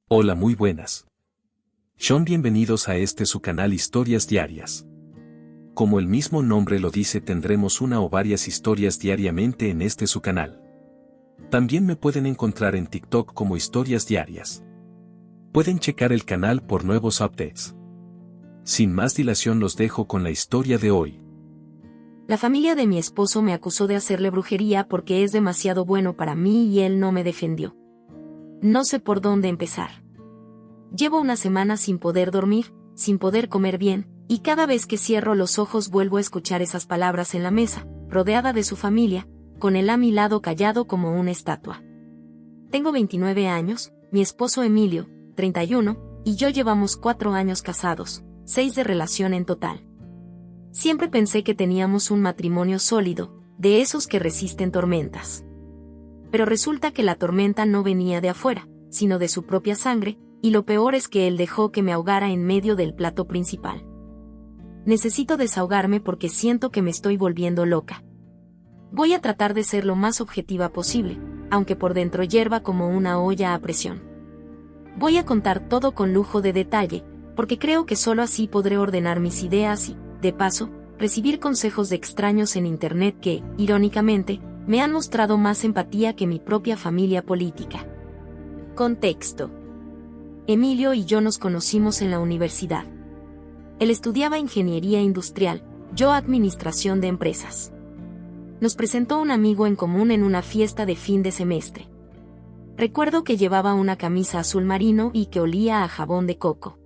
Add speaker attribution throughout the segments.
Speaker 1: Hola, muy buenas. Son bienvenidos a su canal Historias Diarias. Como el mismo nombre lo dice, tendremos una o varias historias diariamente en su canal. También me pueden encontrar en TikTok como Historias Diarias. Pueden checar el canal por nuevos updates. Sin más dilación, los dejo con la historia de hoy.
Speaker 2: La familia de mi esposo me acusó de hacerle brujería porque es demasiado bueno para mí y él no me defendió. No sé por dónde empezar. Llevo una semana sin poder dormir, sin poder comer bien, y cada vez que cierro los ojos vuelvo a escuchar esas palabras en la mesa, rodeada de su familia, con él a mi lado callado como una estatua. Tengo 29 años, mi esposo Emilio, 31, y yo llevamos 4 años casados, 6 de relación en total. Siempre pensé que teníamos un matrimonio sólido, de esos que resisten tormentas. Pero resulta que la tormenta no venía de afuera, sino de su propia sangre, y lo peor es que él dejó que me ahogara en medio del plato principal. Necesito desahogarme porque siento que me estoy volviendo loca. Voy a tratar de ser lo más objetiva posible, aunque por dentro hierva como una olla a presión. Voy a contar todo con lujo de detalle, porque creo que solo así podré ordenar mis ideas y, de paso, recibir consejos de extraños en internet que, irónicamente, me han mostrado más empatía que mi propia familia política. Contexto. Emilio y yo nos conocimos en la universidad. Él estudiaba ingeniería industrial, yo administración de empresas. Nos presentó un amigo en común en una fiesta de fin de semestre. Recuerdo que llevaba una camisa azul marino y que olía a jabón de coco.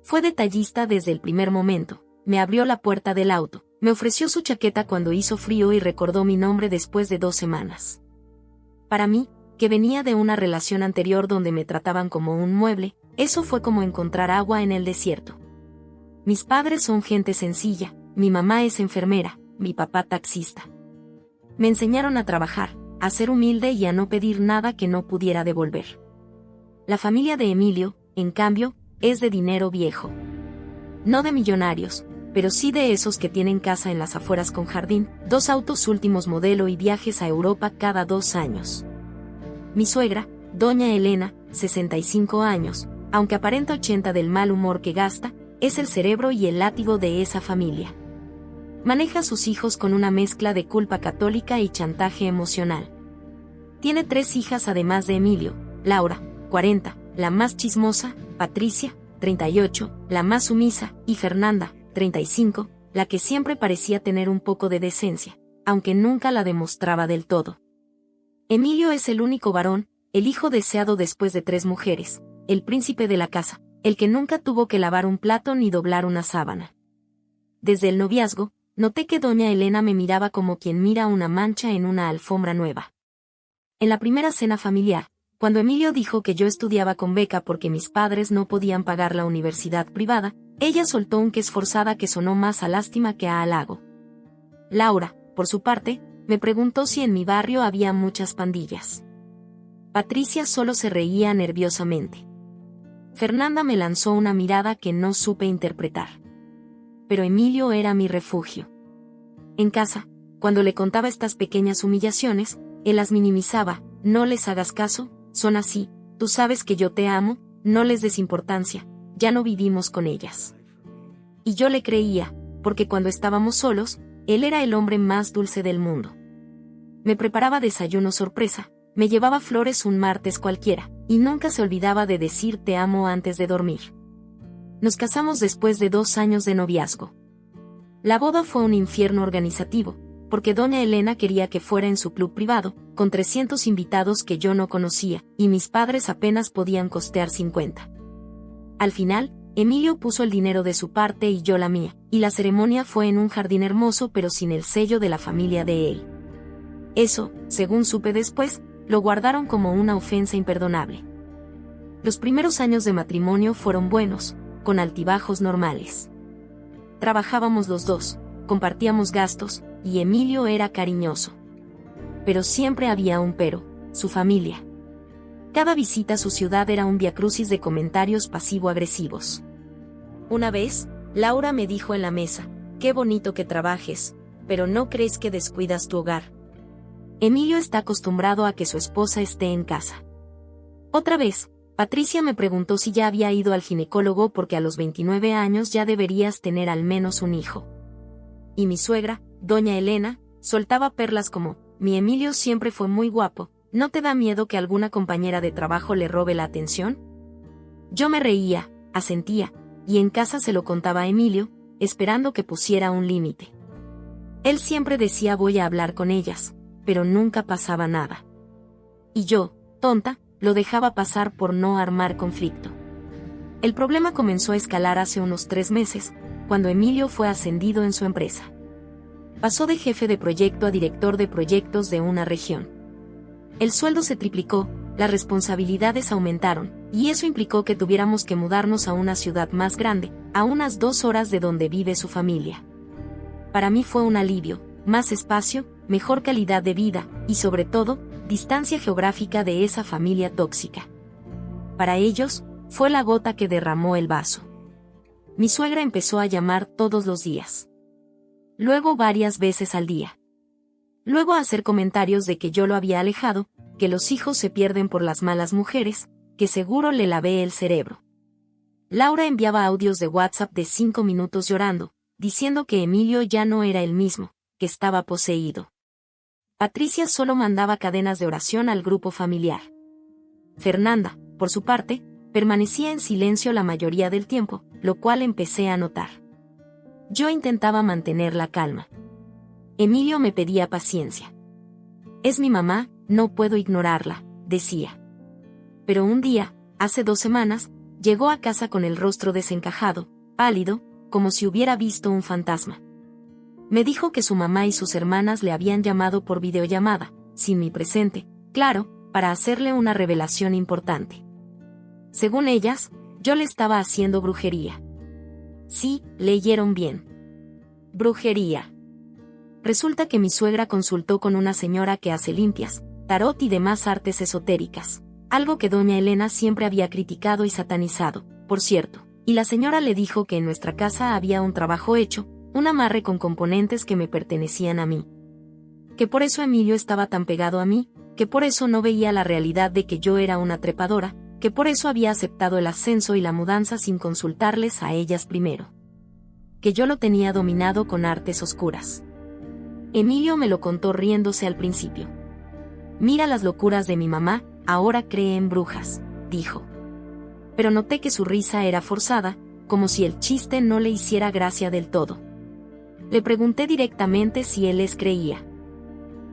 Speaker 2: Fue detallista desde el primer momento. Me abrió la puerta del auto, me ofreció su chaqueta cuando hizo frío y recordó mi nombre después de 2 semanas. Para mí, que venía de una relación anterior donde me trataban como un mueble, eso fue como encontrar agua en el desierto. Mis padres son gente sencilla, mi mamá es enfermera, mi papá taxista. Me enseñaron a trabajar, a ser humilde y a no pedir nada que no pudiera devolver. La familia de Emilio, en cambio, es de dinero viejo. No de millonarios, pero sí de esos que tienen casa en las afueras con jardín, 2 autos últimos modelo y viajes a Europa cada 2 años. Mi suegra, doña Elena, 65 años, aunque aparenta 80 del mal humor que gasta, es el cerebro y el látigo de esa familia. Maneja a sus hijos con una mezcla de culpa católica y chantaje emocional. Tiene 3 hijas además de Emilio: Laura, 40, la más chismosa; Patricia, 38, la más sumisa; y Fernanda, 35, la que siempre parecía tener un poco de decencia, aunque nunca la demostraba del todo. Emilio es el único varón, el hijo deseado después de 3 mujeres, el príncipe de la casa, el que nunca tuvo que lavar un plato ni doblar una sábana. Desde el noviazgo, noté que doña Elena me miraba como quien mira una mancha en una alfombra nueva. En la primera cena familiar, cuando Emilio dijo que yo estudiaba con beca porque mis padres no podían pagar la universidad privada, ella soltó un que esforzada que sonó más a lástima que a halago. Laura, por su parte, me preguntó si en mi barrio había muchas pandillas. Patricia solo se reía nerviosamente. Fernanda me lanzó una mirada que no supe interpretar. Pero Emilio era mi refugio. En casa, cuando le contaba estas pequeñas humillaciones, él las minimizaba: no les hagas caso, son así, tú sabes que yo te amo, no les des importancia, ya no vivimos con ellas. Y yo le creía, porque cuando estábamos solos, él era el hombre más dulce del mundo. Me preparaba desayuno sorpresa, me llevaba flores un martes cualquiera, y nunca se olvidaba de decir te amo antes de dormir. Nos casamos después de 2 años de noviazgo. La boda fue un infierno organizativo, porque doña Elena quería que fuera en su club privado, con 300 invitados que yo no conocía, y mis padres apenas podían costear 50. Al final, Emilio puso el dinero de su parte y yo la mía, y la ceremonia fue en un jardín hermoso pero sin el sello de la familia de él. Eso, según supe después, lo guardaron como una ofensa imperdonable. Los primeros años de matrimonio fueron buenos, con altibajos normales. Trabajábamos los dos, compartíamos gastos, y Emilio era cariñoso. Pero siempre había un pero: su familia. Cada visita a su ciudad era un viacrucis de comentarios pasivo-agresivos. Una vez, Laura me dijo en la mesa: qué bonito que trabajes, pero ¿no crees que descuidas tu hogar? Emilio está acostumbrado a que su esposa esté en casa. Otra vez, Patricia me preguntó si ya había ido al ginecólogo porque a los 29 años ya deberías tener al menos un hijo. Y mi suegra, doña Elena, soltaba perlas como, mi Emilio siempre fue muy guapo, ¿no te da miedo que alguna compañera de trabajo le robe la atención? Yo me reía, asentía, y en casa se lo contaba a Emilio, esperando que pusiera un límite. Él siempre decía voy a hablar con ellas, pero nunca pasaba nada. Y yo, tonta, lo dejaba pasar por no armar conflicto. El problema comenzó a escalar hace unos 3 meses, cuando Emilio fue ascendido en su empresa. Pasó de jefe de proyecto a director de proyectos de una región. El sueldo se triplicó, las responsabilidades aumentaron, y eso implicó que tuviéramos que mudarnos a una ciudad más grande, a unas 2 horas de donde vive su familia. Para mí fue un alivio, más espacio, mejor calidad de vida, y sobre todo, distancia geográfica de esa familia tóxica. Para ellos, fue la gota que derramó el vaso. Mi suegra empezó a llamar todos los días. Luego varias veces al día. Luego a hacer comentarios de que yo lo había alejado, que los hijos se pierden por las malas mujeres, que seguro le lavé el cerebro. Laura enviaba audios de WhatsApp de 5 minutos llorando, diciendo que Emilio ya no era el mismo, que estaba poseído. Patricia solo mandaba cadenas de oración al grupo familiar. Fernanda, por su parte, permanecía en silencio la mayoría del tiempo, lo cual empecé a notar. Yo intentaba mantener la calma. Emilio me pedía paciencia. Es mi mamá, no puedo ignorarla, decía. Pero un día, hace 2 semanas, llegó a casa con el rostro desencajado, pálido, como si hubiera visto un fantasma. Me dijo que su mamá y sus hermanas le habían llamado por videollamada, sin mi presente, claro, para hacerle una revelación importante. Según ellas, yo le estaba haciendo brujería. Sí, leyeron bien. Brujería. Resulta que mi suegra consultó con una señora que hace limpias, tarot y demás artes esotéricas, algo que doña Elena siempre había criticado y satanizado, por cierto, y la señora le dijo que en nuestra casa había un trabajo hecho, un amarre con componentes que me pertenecían a mí. Que por eso Emilio estaba tan pegado a mí, que por eso no veía la realidad de que yo era una trepadora, que por eso había aceptado el ascenso y la mudanza sin consultarles a ellas primero. Que yo lo tenía dominado con artes oscuras. Emilio me lo contó riéndose al principio. Mira las locuras de mi mamá, ahora cree en brujas, dijo. Pero noté que su risa era forzada, como si el chiste no le hiciera gracia del todo. Le pregunté directamente si él les creía.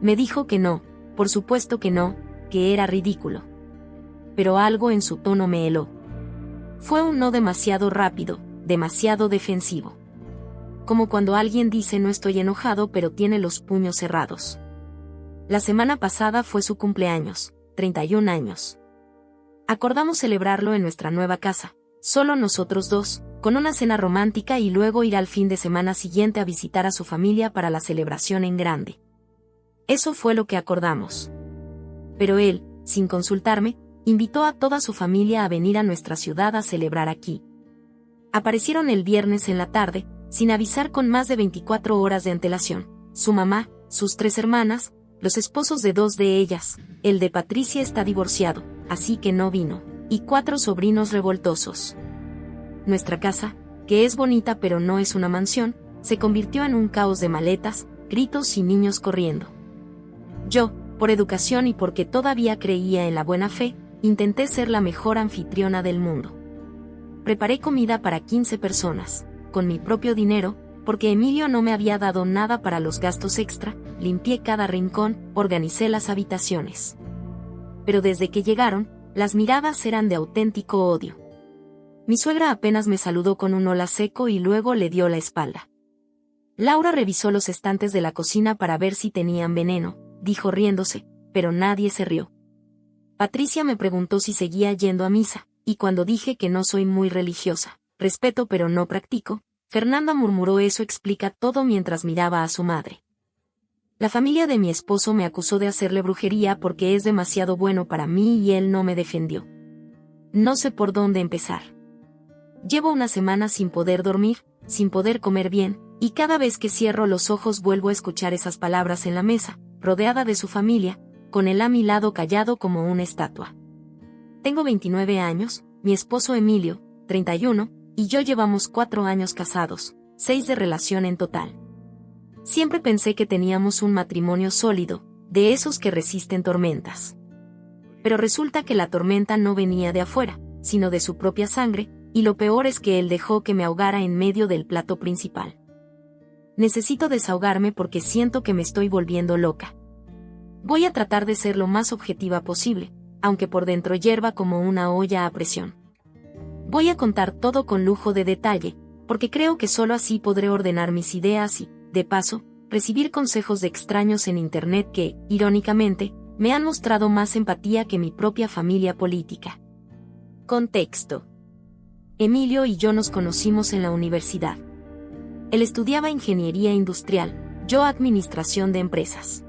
Speaker 2: Me dijo que no, por supuesto que no, que era ridículo. Pero algo en su tono me heló. Fue un no demasiado rápido, demasiado defensivo. Como cuando alguien dice no estoy enojado pero tiene los puños cerrados. La semana pasada fue su cumpleaños, 31 años. Acordamos celebrarlo en nuestra nueva casa, solo nosotros dos, con una cena romántica y luego ir al fin de semana siguiente a visitar a su familia para la celebración en grande. Eso fue lo que acordamos. Pero él, sin consultarme, invitó a toda su familia a venir a nuestra ciudad a celebrar aquí. Aparecieron el viernes en la tarde, sin avisar con más de 24 horas de antelación, su mamá, sus 3 hermanas, los esposos de 2 de ellas, el de Patricia está divorciado, así que no vino, y 4 sobrinos revoltosos. Nuestra casa, que es bonita pero no es una mansión, se convirtió en un caos de maletas, gritos y niños corriendo. Yo, por educación y porque todavía creía en la buena fe, intenté ser la mejor anfitriona del mundo. Preparé comida para 15 personas, con mi propio dinero, porque Emilio no me había dado nada para los gastos extra, limpié cada rincón, organicé las habitaciones. Pero desde que llegaron, las miradas eran de auténtico odio. Mi suegra apenas me saludó con un hola seco y luego le dio la espalda. Laura revisó los estantes de la cocina para ver si tenían veneno, dijo riéndose, pero nadie se rió. Patricia me preguntó si seguía yendo a misa, y cuando dije que no soy muy religiosa, respeto pero no practico, Fernanda murmuró eso explica todo mientras miraba a su madre. La familia de mi esposo me acusó de hacerle brujería porque es demasiado bueno para mí y él no me defendió. No sé por dónde empezar. Llevo una semana sin poder dormir, sin poder comer bien, y cada vez que cierro los ojos vuelvo a escuchar esas palabras en la mesa, rodeada de su familia, con él a mi lado callado como una estatua. Tengo 29 años, mi esposo Emilio, 31, y yo llevamos 4 años casados, 6 de relación en total. Siempre pensé que teníamos un matrimonio sólido, de esos que resisten tormentas. Pero resulta que la tormenta no venía de afuera, sino de su propia sangre, y lo peor es que él dejó que me ahogara en medio del plato principal. Necesito desahogarme porque siento que me estoy volviendo loca. Voy a tratar de ser lo más objetiva posible, aunque por dentro hierva como una olla a presión. Voy a contar todo con lujo de detalle, porque creo que solo así podré ordenar mis ideas y, de paso, recibir consejos de extraños en Internet que, irónicamente, me han mostrado más empatía que mi propia familia política. Contexto. Emilio y yo nos conocimos en la universidad. Él estudiaba ingeniería industrial, yo administración de empresas.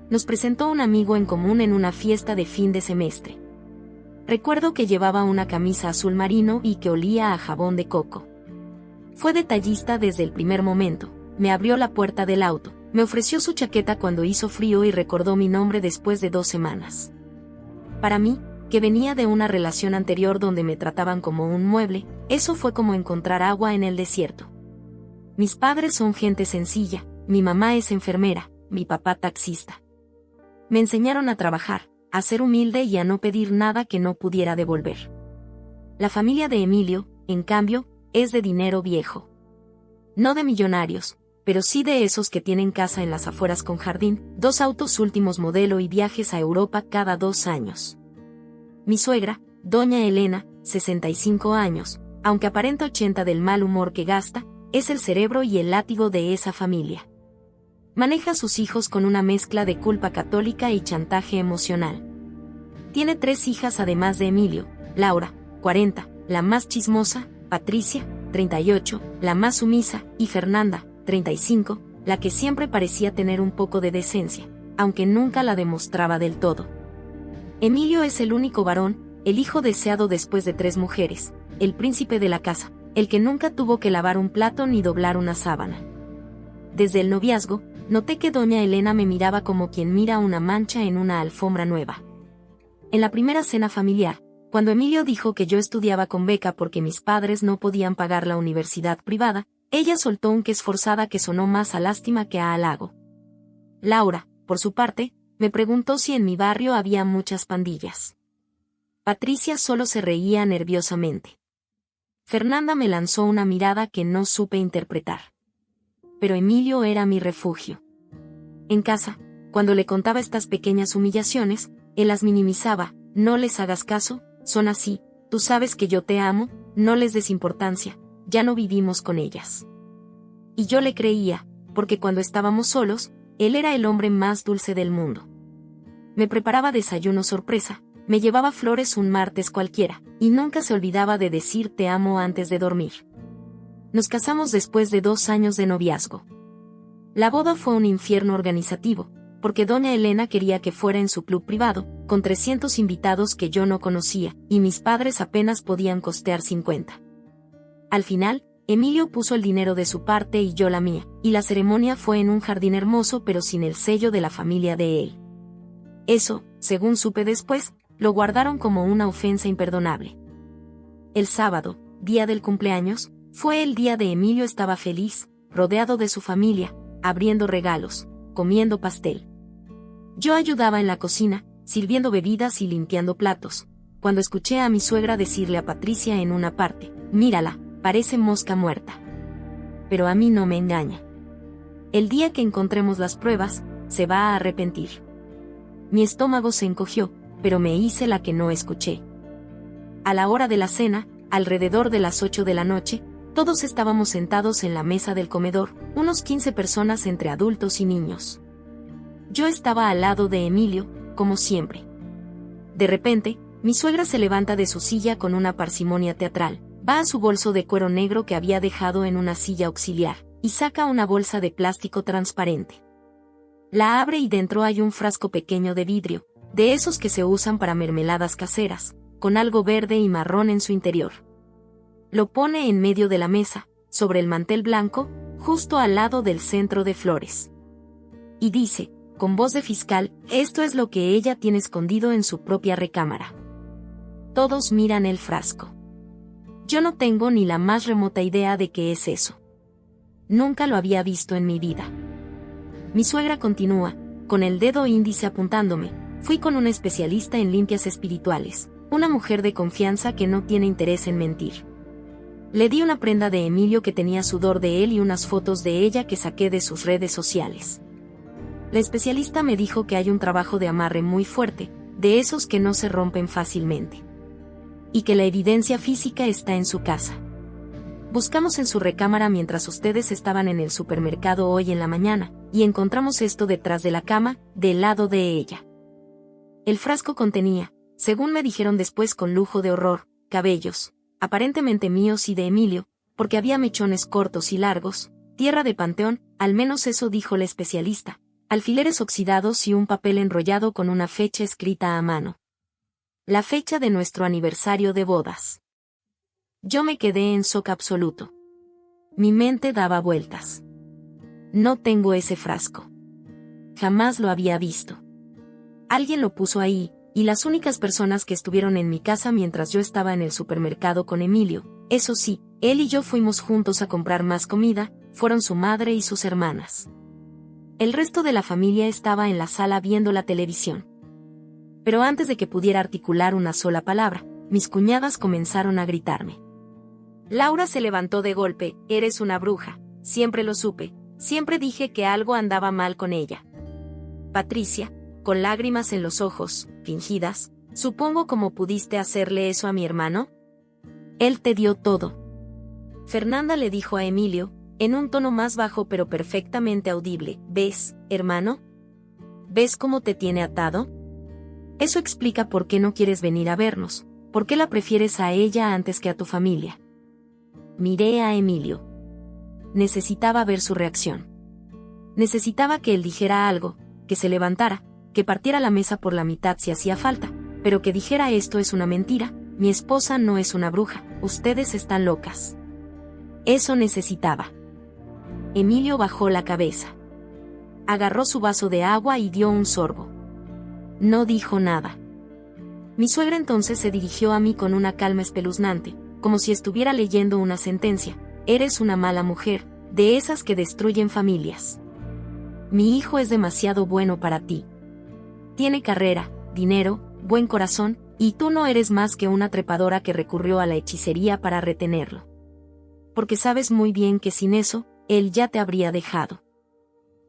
Speaker 2: Nos presentó un amigo en común en una fiesta de fin de semestre. Recuerdo que llevaba una camisa azul marino y que olía a jabón de coco. Fue detallista desde el primer momento, me abrió la puerta del auto, me ofreció su chaqueta cuando hizo frío y recordó mi nombre después de 2 semanas. Para mí, que venía de una relación anterior donde me trataban como un mueble, eso fue como encontrar agua en el desierto. Mis padres son gente sencilla, mi mamá es enfermera, mi papá taxista. Me enseñaron a trabajar, a ser humilde y a no pedir nada que no pudiera devolver. La familia de Emilio, en cambio, es de dinero viejo. No de millonarios, pero sí de esos que tienen casa en las afueras con jardín, 2 autos últimos modelo y viajes a Europa cada 2 años. Mi suegra, doña Elena, 65 años, aunque aparenta 80 del mal humor que gasta, es el cerebro y el látigo de esa familia. Maneja a sus hijos con una mezcla de culpa católica y chantaje emocional. Tiene 3 hijas además de Emilio, Laura, 40, la más chismosa, Patricia, 38, la más sumisa, y Fernanda, 35, la que siempre parecía tener un poco de decencia, aunque nunca la demostraba del todo. Emilio es el único varón, el hijo deseado después de 3 mujeres, el príncipe de la casa, el que nunca tuvo que lavar un plato ni doblar una sábana. Desde el noviazgo, noté que doña Elena me miraba como quien mira una mancha en una alfombra nueva. En la primera cena familiar, cuando Emilio dijo que yo estudiaba con beca porque mis padres no podían pagar la universidad privada, ella soltó un que esforzada que sonó más a lástima que a halago. Laura, por su parte, me preguntó si en mi barrio había muchas pandillas. Patricia solo se reía nerviosamente. Fernanda me lanzó una mirada que no supe interpretar. Pero Emilio era mi refugio. En casa, cuando le contaba estas pequeñas humillaciones, él las minimizaba: no les hagas caso, son así, tú sabes que yo te amo, no les des importancia, ya no vivimos con ellas. Y yo le creía, porque cuando estábamos solos, él era el hombre más dulce del mundo. Me preparaba desayuno sorpresa, me llevaba flores un martes cualquiera, y nunca se olvidaba de decir te amo antes de dormir. Nos casamos después de 2 años de noviazgo. La boda fue un infierno organizativo, porque doña Elena quería que fuera en su club privado, con 300 invitados que yo no conocía, y mis padres apenas podían costear 50. Al final, Emilio puso el dinero de su parte y yo la mía, y la ceremonia fue en un jardín hermoso pero sin el sello de la familia de él. Eso, según supe después, lo guardaron como una ofensa imperdonable. El sábado, día del cumpleaños, fue el día de Emilio. Estaba feliz, rodeado de su familia, abriendo regalos, comiendo pastel. Yo ayudaba en la cocina, sirviendo bebidas y limpiando platos, cuando escuché a mi suegra decirle a Patricia en una parte: mírala, parece mosca muerta. Pero a mí no me engaña. El día que encontremos las pruebas, se va a arrepentir. Mi estómago se encogió, pero me hice la que no escuché. A la hora de la cena, alrededor de las 8 de la noche, todos estábamos sentados en la mesa del comedor, unos 15 personas entre adultos y niños. Yo estaba al lado de Emilio, como siempre. De repente, mi suegra se levanta de su silla con una parsimonia teatral, va a su bolso de cuero negro que había dejado en una silla auxiliar, y saca una bolsa de plástico transparente. La abre y dentro hay un frasco pequeño de vidrio, de esos que se usan para mermeladas caseras, con algo verde y marrón en su interior. Lo pone en medio de la mesa, sobre el mantel blanco, justo al lado del centro de flores. Y dice, con voz de fiscal: esto es lo que ella tiene escondido en su propia recámara. Todos miran el frasco. Yo no tengo ni la más remota idea de qué es eso. Nunca lo había visto en mi vida. Mi suegra continúa, con el dedo índice apuntándome. Fui con una especialista en limpias espirituales, una mujer de confianza que no tiene interés en mentir. Le di una prenda de Emilio que tenía sudor de él y unas fotos de ella que saqué de sus redes sociales. La especialista me dijo que hay un trabajo de amarre muy fuerte, de esos que no se rompen fácilmente. Y que la evidencia física está en su casa. Buscamos en su recámara mientras ustedes estaban en el supermercado hoy en la mañana, y encontramos esto detrás de la cama, del lado de ella. El frasco contenía, según me dijeron después con lujo de horror, cabellos, aparentemente míos y de Emilio, porque había mechones cortos y largos, tierra de panteón, al menos eso dijo la especialista, alfileres oxidados y un papel enrollado con una fecha escrita a mano. La fecha de nuestro aniversario de bodas. Yo me quedé en shock absoluto. Mi mente daba vueltas. No tengo ese frasco. Jamás lo había visto. Alguien lo puso ahí, y las únicas personas que estuvieron en mi casa mientras yo estaba en el supermercado con Emilio, eso sí, él y yo fuimos juntos a comprar más comida, fueron su madre y sus hermanas. El resto de la familia estaba en la sala viendo la televisión. Pero antes de que pudiera articular una sola palabra, mis cuñadas comenzaron a gritarme. Laura se levantó de golpe, eres una bruja, siempre lo supe, siempre dije que algo andaba mal con ella. Patricia, con lágrimas en los ojos, fingidas, supongo cómo pudiste hacerle eso a mi hermano. Él te dio todo. Fernanda le dijo a Emilio, en un tono más bajo pero perfectamente audible, ¿ves, hermano? ¿Ves cómo te tiene atado? Eso explica por qué no quieres venir a vernos, por qué la prefieres a ella antes que a tu familia. Miré a Emilio. Necesitaba ver su reacción. Necesitaba que él dijera algo, que se levantara, que partiera la mesa por la mitad si hacía falta, pero que dijera esto es una mentira, mi esposa no es una bruja, ustedes están locas. Eso necesitaba. Emilio bajó la cabeza. Agarró su vaso de agua y dio un sorbo. No dijo nada. Mi suegra entonces se dirigió a mí con una calma espeluznante, como si estuviera leyendo una sentencia. Eres una mala mujer, de esas que destruyen familias. Mi hijo es demasiado bueno para ti. Tiene carrera, dinero, buen corazón, y tú no eres más que una trepadora que recurrió a la hechicería para retenerlo. Porque sabes muy bien que sin eso, él ya te habría dejado.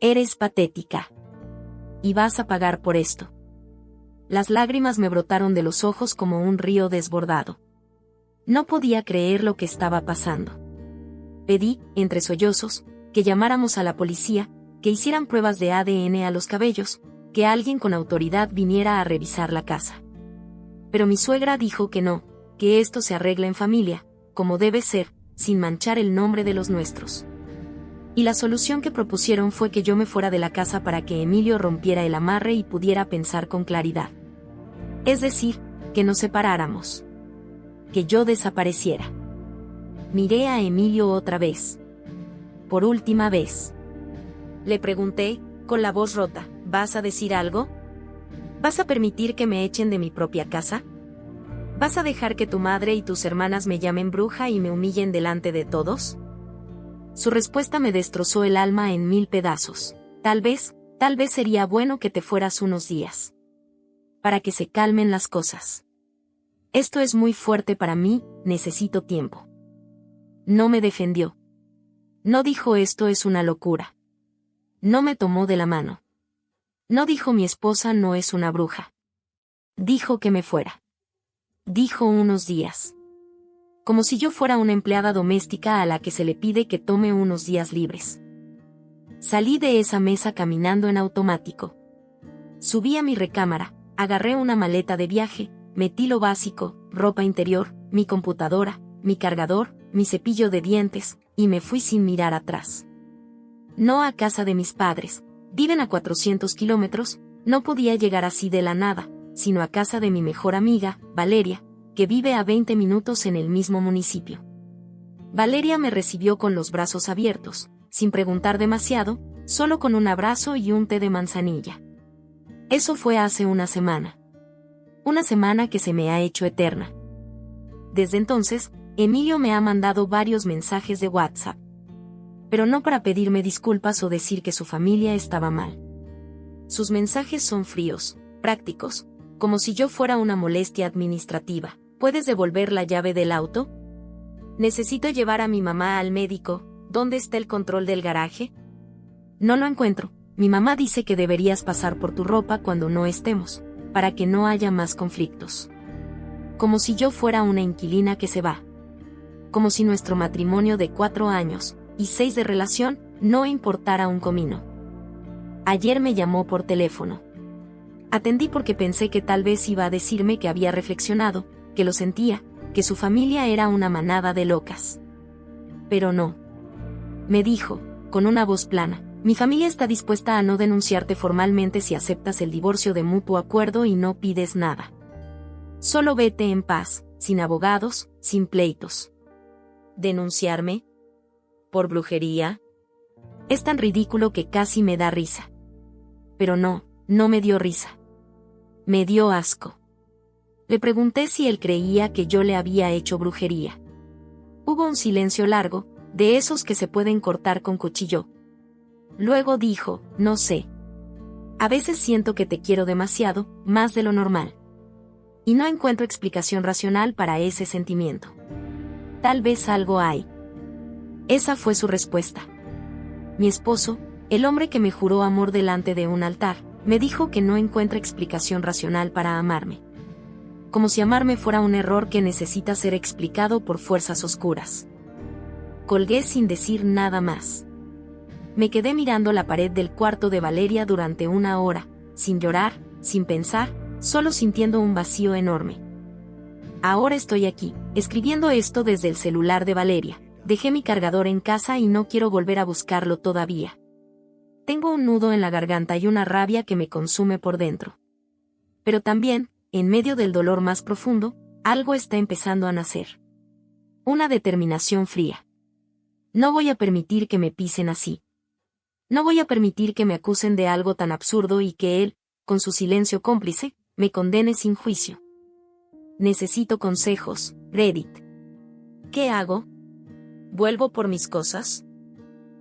Speaker 2: Eres patética. Y vas a pagar por esto. Las lágrimas me brotaron de los ojos como un río desbordado. No podía creer lo que estaba pasando. Pedí, entre sollozos, que llamáramos a la policía, que hicieran pruebas de ADN a los cabellos, que alguien con autoridad viniera a revisar la casa. Pero mi suegra dijo que no, que esto se arregla en familia, como debe ser, sin manchar el nombre de los nuestros. Y la solución que propusieron fue que yo me fuera de la casa para que Emilio rompiera el amarre y pudiera pensar con claridad. Es decir, que nos separáramos. Que yo desapareciera. Miré a Emilio otra vez. Por última vez. Le pregunté, con la voz rota, ¿vas a decir algo? ¿Vas a permitir que me echen de mi propia casa? ¿Vas a dejar que tu madre y tus hermanas me llamen bruja y me humillen delante de todos? Su respuesta me destrozó el alma en 1000 pedazos. Tal vez sería bueno que te fueras unos días. Para que se calmen las cosas. Esto es muy fuerte para mí, necesito tiempo. No me defendió. No dijo esto es una locura. No me tomó de la mano. No dijo mi esposa no es una bruja. Dijo que me fuera. Dijo unos días. Como si yo fuera una empleada doméstica a la que se le pide que tome unos días libres. Salí de esa mesa caminando en automático. Subí a mi recámara, agarré una maleta de viaje, metí lo básico, ropa interior, mi computadora, mi cargador, mi cepillo de dientes, y me fui sin mirar atrás. No a casa de mis padres, viven a 400 kilómetros, no podía llegar así de la nada, sino a casa de mi mejor amiga, Valeria, que vive a 20 minutos en el mismo municipio. Valeria me recibió con los brazos abiertos, sin preguntar demasiado, solo con un abrazo y un té de manzanilla. Eso fue hace una semana. Una semana que se me ha hecho eterna. Desde entonces, Emilio me ha mandado varios mensajes de WhatsApp. Pero no para pedirme disculpas o decir que su familia estaba mal. Sus mensajes son fríos, prácticos, como si yo fuera una molestia administrativa. ¿Puedes devolver la llave del auto? Necesito llevar a mi mamá al médico. ¿Dónde está el control del garaje? No lo encuentro. Mi mamá dice que deberías pasar por tu ropa cuando no estemos, para que no haya más conflictos. Como si yo fuera una inquilina que se va. Como si nuestro matrimonio de 4 años y 6 de relación no importara un comino. Ayer me llamó por teléfono. Atendí porque pensé que tal vez iba a decirme que había reflexionado, que lo sentía, que su familia era una manada de locas. Pero no. Me dijo, con una voz plana, mi familia está dispuesta a no denunciarte formalmente si aceptas el divorcio de mutuo acuerdo y no pides nada. Solo vete en paz, sin abogados, sin pleitos. ¿Denunciarme? ¿Por brujería? Es tan ridículo que casi me da risa. Pero no me dio risa. Me dio asco. Le pregunté si él creía que yo le había hecho brujería. Hubo un silencio largo, de esos que se pueden cortar con cuchillo. Luego dijo, no sé. A veces siento que te quiero demasiado, más de lo normal. Y no encuentro explicación racional para ese sentimiento. Tal vez algo hay. Esa fue su respuesta. Mi esposo, el hombre que me juró amor delante de un altar, me dijo que no encuentra explicación racional para amarme. Como si amarme fuera un error que necesita ser explicado por fuerzas oscuras. Colgué sin decir nada más. Me quedé mirando la pared del cuarto de Valeria durante 1 hora, sin llorar, sin pensar, solo sintiendo un vacío enorme. Ahora estoy aquí, escribiendo esto desde el celular de Valeria. Dejé mi cargador en casa y no quiero volver a buscarlo todavía. Tengo un nudo en la garganta y una rabia que me consume por dentro. Pero también, en medio del dolor más profundo, algo está empezando a nacer. Una determinación fría. No voy a permitir que me pisen así. No voy a permitir que me acusen de algo tan absurdo y que él, con su silencio cómplice, me condene sin juicio. Necesito consejos, Reddit. ¿Qué hago? ¿Vuelvo por mis cosas?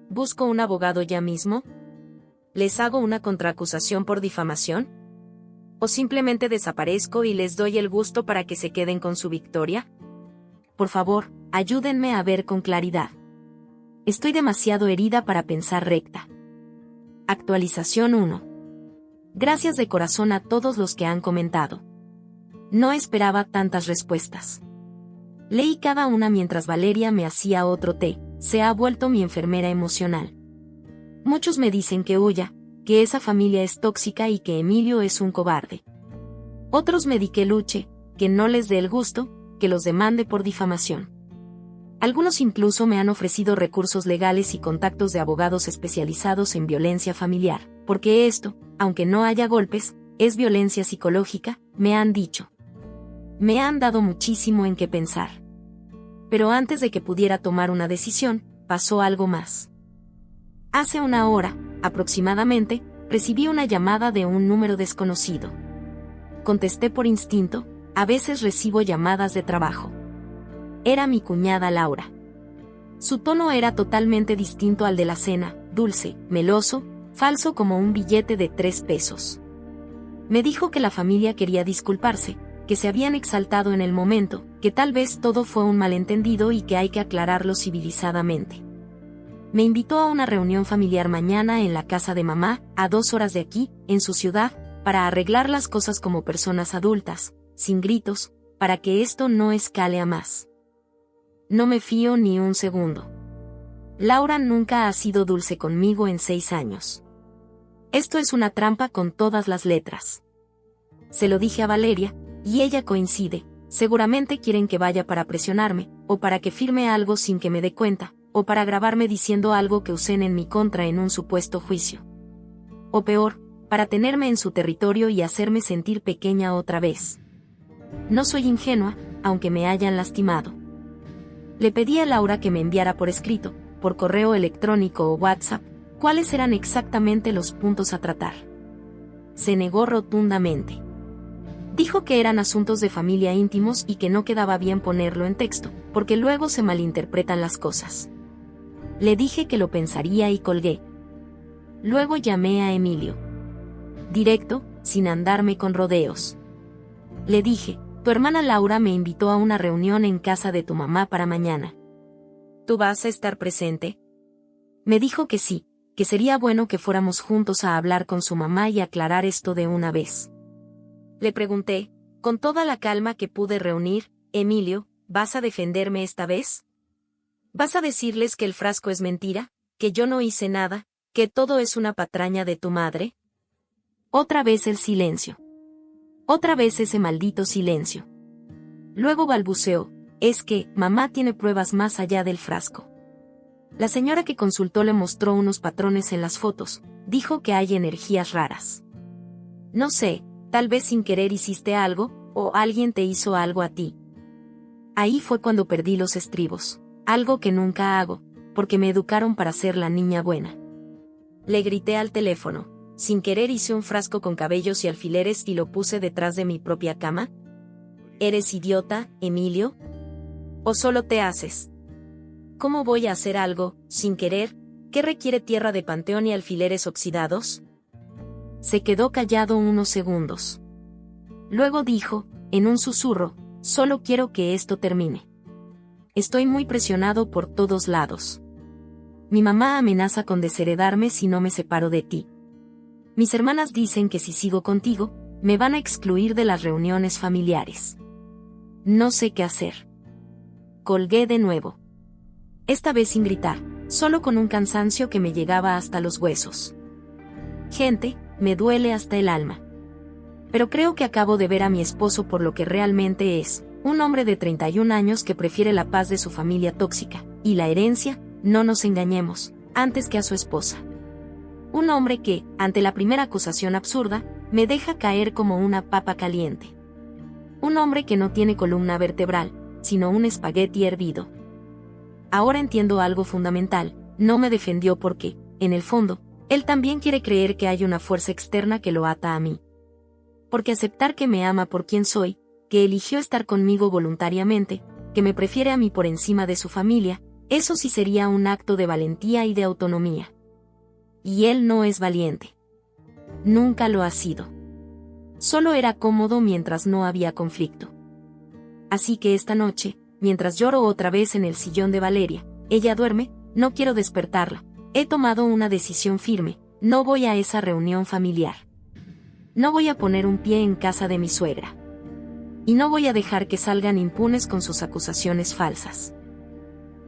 Speaker 2: ¿Busco un abogado ya mismo? ¿Les hago una contraacusación por difamación? ¿O simplemente desaparezco y les doy el gusto para que se queden con su victoria? Por favor, ayúdenme a ver con claridad. Estoy demasiado herida para pensar recta. Actualización 1. Gracias de corazón a todos los que han comentado. No esperaba tantas respuestas. Leí cada una mientras Valeria me hacía otro té. Se ha vuelto mi enfermera emocional. Muchos me dicen que huya, que esa familia es tóxica y que Emilio es un cobarde. Otros me di que luche, que no les dé el gusto, que los demande por difamación. Algunos incluso me han ofrecido recursos legales y contactos de abogados especializados en violencia familiar, porque esto, aunque no haya golpes, es violencia psicológica, me han dicho. Me han dado muchísimo en qué pensar. Pero antes de que pudiera tomar una decisión, pasó algo más. Hace 1 hora, aproximadamente, recibí una llamada de un número desconocido. Contesté por instinto, a veces recibo llamadas de trabajo. Era mi cuñada Laura. Su tono era totalmente distinto al de la cena, dulce, meloso, falso como un billete de 3 pesos. Me dijo que la familia quería disculparse, que se habían exaltado en el momento, que tal vez todo fue un malentendido y que hay que aclararlo civilizadamente. Me invitó a una reunión familiar mañana en la casa de mamá, a 2 horas de aquí, en su ciudad, para arreglar las cosas como personas adultas, sin gritos, para que esto no escale a más. No me fío ni un segundo. Laura nunca ha sido dulce conmigo en 6 años. Esto es una trampa con todas las letras. Se lo dije a Valeria, y ella coincide. Seguramente quieren que vaya para presionarme, o para que firme algo sin que me dé cuenta, o para grabarme diciendo algo que usen en mi contra en un supuesto juicio. O peor, para tenerme en su territorio y hacerme sentir pequeña otra vez. No soy ingenua, aunque me hayan lastimado. Le pedí a Laura que me enviara por escrito, por correo electrónico o WhatsApp, cuáles eran exactamente los puntos a tratar. Se negó rotundamente. Dijo que eran asuntos de familia íntimos y que no quedaba bien ponerlo en texto, porque luego se malinterpretan las cosas. Le dije que lo pensaría y colgué. Luego llamé a Emilio. Directo, sin andarme con rodeos. Le dije, tu hermana Laura me invitó a una reunión en casa de tu mamá para mañana. ¿Tú vas a estar presente? Me dijo que sí, que sería bueno que fuéramos juntos a hablar con su mamá y aclarar esto de una vez. Le pregunté, con toda la calma que pude reunir, Emilio, ¿vas a defenderme esta vez? ¿Vas a decirles que el frasco es mentira, que yo no hice nada, que todo es una patraña de tu madre? Otra vez el silencio. Otra vez ese maldito silencio. Luego balbuceó, es que, mamá tiene pruebas más allá del frasco. La señora que consultó le mostró unos patrones en las fotos, dijo que hay energías raras. No sé, tal vez sin querer hiciste algo, o alguien te hizo algo a ti. Ahí fue cuando perdí los estribos, algo que nunca hago, porque me educaron para ser la niña buena. Le grité al teléfono, sin querer hice un frasco con cabellos y alfileres y lo puse detrás de mi propia cama. ¿Eres idiota, Emilio? ¿O solo te haces? ¿Cómo voy a hacer algo, sin querer, que requiere tierra de panteón y alfileres oxidados? Se quedó callado unos segundos. Luego dijo, en un susurro, solo quiero que esto termine. Estoy muy presionado por todos lados. Mi mamá amenaza con desheredarme si no me separo de ti. Mis hermanas dicen que si sigo contigo, me van a excluir de las reuniones familiares. No sé qué hacer. Colgué de nuevo. Esta vez sin gritar, solo con un cansancio que me llegaba hasta los huesos. Gente, me duele hasta el alma. Pero creo que acabo de ver a mi esposo por lo que realmente es, un hombre de 31 años que prefiere la paz de su familia tóxica, y la herencia, no nos engañemos, antes que a su esposa. Un hombre que, ante la primera acusación absurda, me deja caer como una papa caliente. Un hombre que no tiene columna vertebral, sino un espagueti hervido. Ahora entiendo algo fundamental, no me defendió porque, en el fondo, él también quiere creer que hay una fuerza externa que lo ata a mí. Porque aceptar que me ama por quien soy, que eligió estar conmigo voluntariamente, que me prefiere a mí por encima de su familia, eso sí sería un acto de valentía y de autonomía. Y él no es valiente. Nunca lo ha sido. Solo era cómodo mientras no había conflicto. Así que esta noche, mientras lloro otra vez en el sillón de Valeria, ella duerme, no quiero despertarla. He tomado una decisión firme, no voy a esa reunión familiar. No voy a poner un pie en casa de mi suegra. Y no voy a dejar que salgan impunes con sus acusaciones falsas.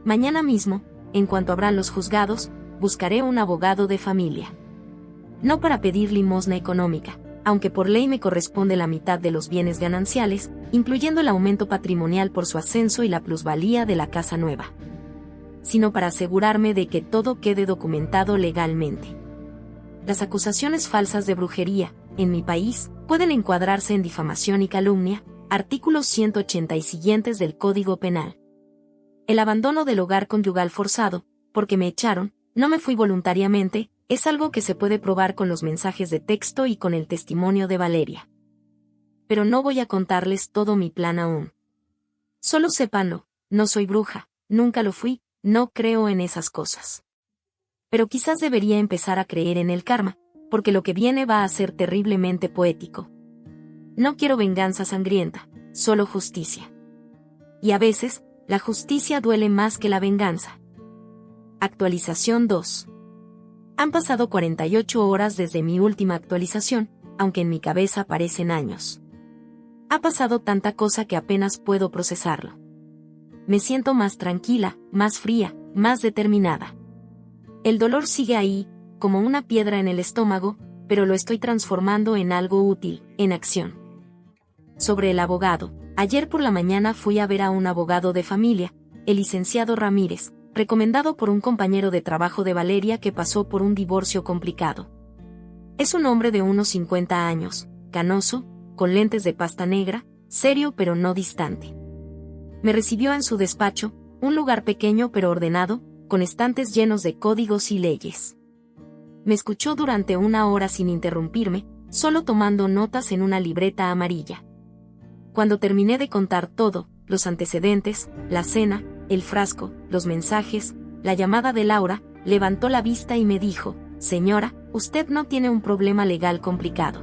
Speaker 2: Mañana mismo, en cuanto abran los juzgados, buscaré un abogado de familia. No para pedir limosna económica, aunque por ley me corresponde la mitad de los bienes gananciales, incluyendo el aumento patrimonial por su ascenso y la plusvalía de la casa nueva, sino para asegurarme de que todo quede documentado legalmente. Las acusaciones falsas de brujería, en mi país, pueden encuadrarse en difamación y calumnia, artículos 180 y siguientes del Código Penal. El abandono del hogar conyugal forzado, porque me echaron, no me fui voluntariamente, es algo que se puede probar con los mensajes de texto y con el testimonio de Valeria. Pero no voy a contarles todo mi plan aún. Solo sépanlo, no soy bruja, nunca lo fui, no creo en esas cosas. Pero quizás debería empezar a creer en el karma, porque lo que viene va a ser terriblemente poético. No quiero venganza sangrienta, solo justicia. Y a veces, la justicia duele más que la venganza. Actualización 2. Han pasado 48 horas desde mi última actualización, aunque en mi cabeza parecen años. Ha pasado tanta cosa que apenas puedo procesarlo. Me siento más tranquila, más fría, más determinada. El dolor sigue ahí, como una piedra en el estómago, pero lo estoy transformando en algo útil, en acción. Sobre el abogado, ayer por la mañana fui a ver a un abogado de familia, el licenciado Ramírez, recomendado por un compañero de trabajo de Valeria que pasó por un divorcio complicado. Es un hombre de unos 50 años, canoso, con lentes de pasta negra, serio pero no distante. Me recibió en su despacho, un lugar pequeño pero ordenado, con estantes llenos de códigos y leyes. Me escuchó durante una hora sin interrumpirme, solo tomando notas en una libreta amarilla. Cuando terminé de contar todo, los antecedentes, la cena, el frasco, los mensajes, la llamada de Laura, levantó la vista y me dijo: señora, usted no tiene un problema legal complicado.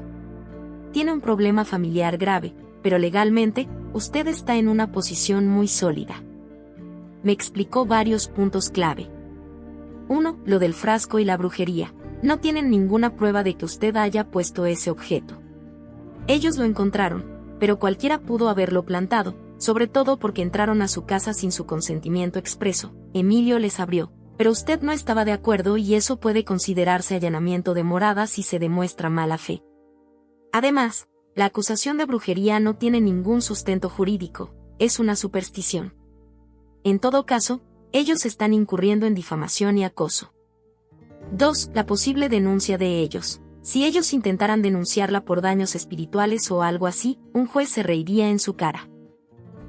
Speaker 2: Tiene un problema familiar grave, pero legalmente, usted está en una posición muy sólida. Me explicó varios puntos clave. 1. Lo del frasco y la brujería. No tienen ninguna prueba de que usted haya puesto ese objeto. Ellos lo encontraron, pero cualquiera pudo haberlo plantado, sobre todo porque entraron a su casa sin su consentimiento expreso. Emilio les abrió, pero usted no estaba de acuerdo y eso puede considerarse allanamiento de morada si se demuestra mala fe. Además, la acusación de brujería no tiene ningún sustento jurídico, es una superstición. En todo caso, ellos están incurriendo en difamación y acoso. 2. La posible denuncia de ellos. Si ellos intentaran denunciarla por daños espirituales o algo así, un juez se reiría en su cara.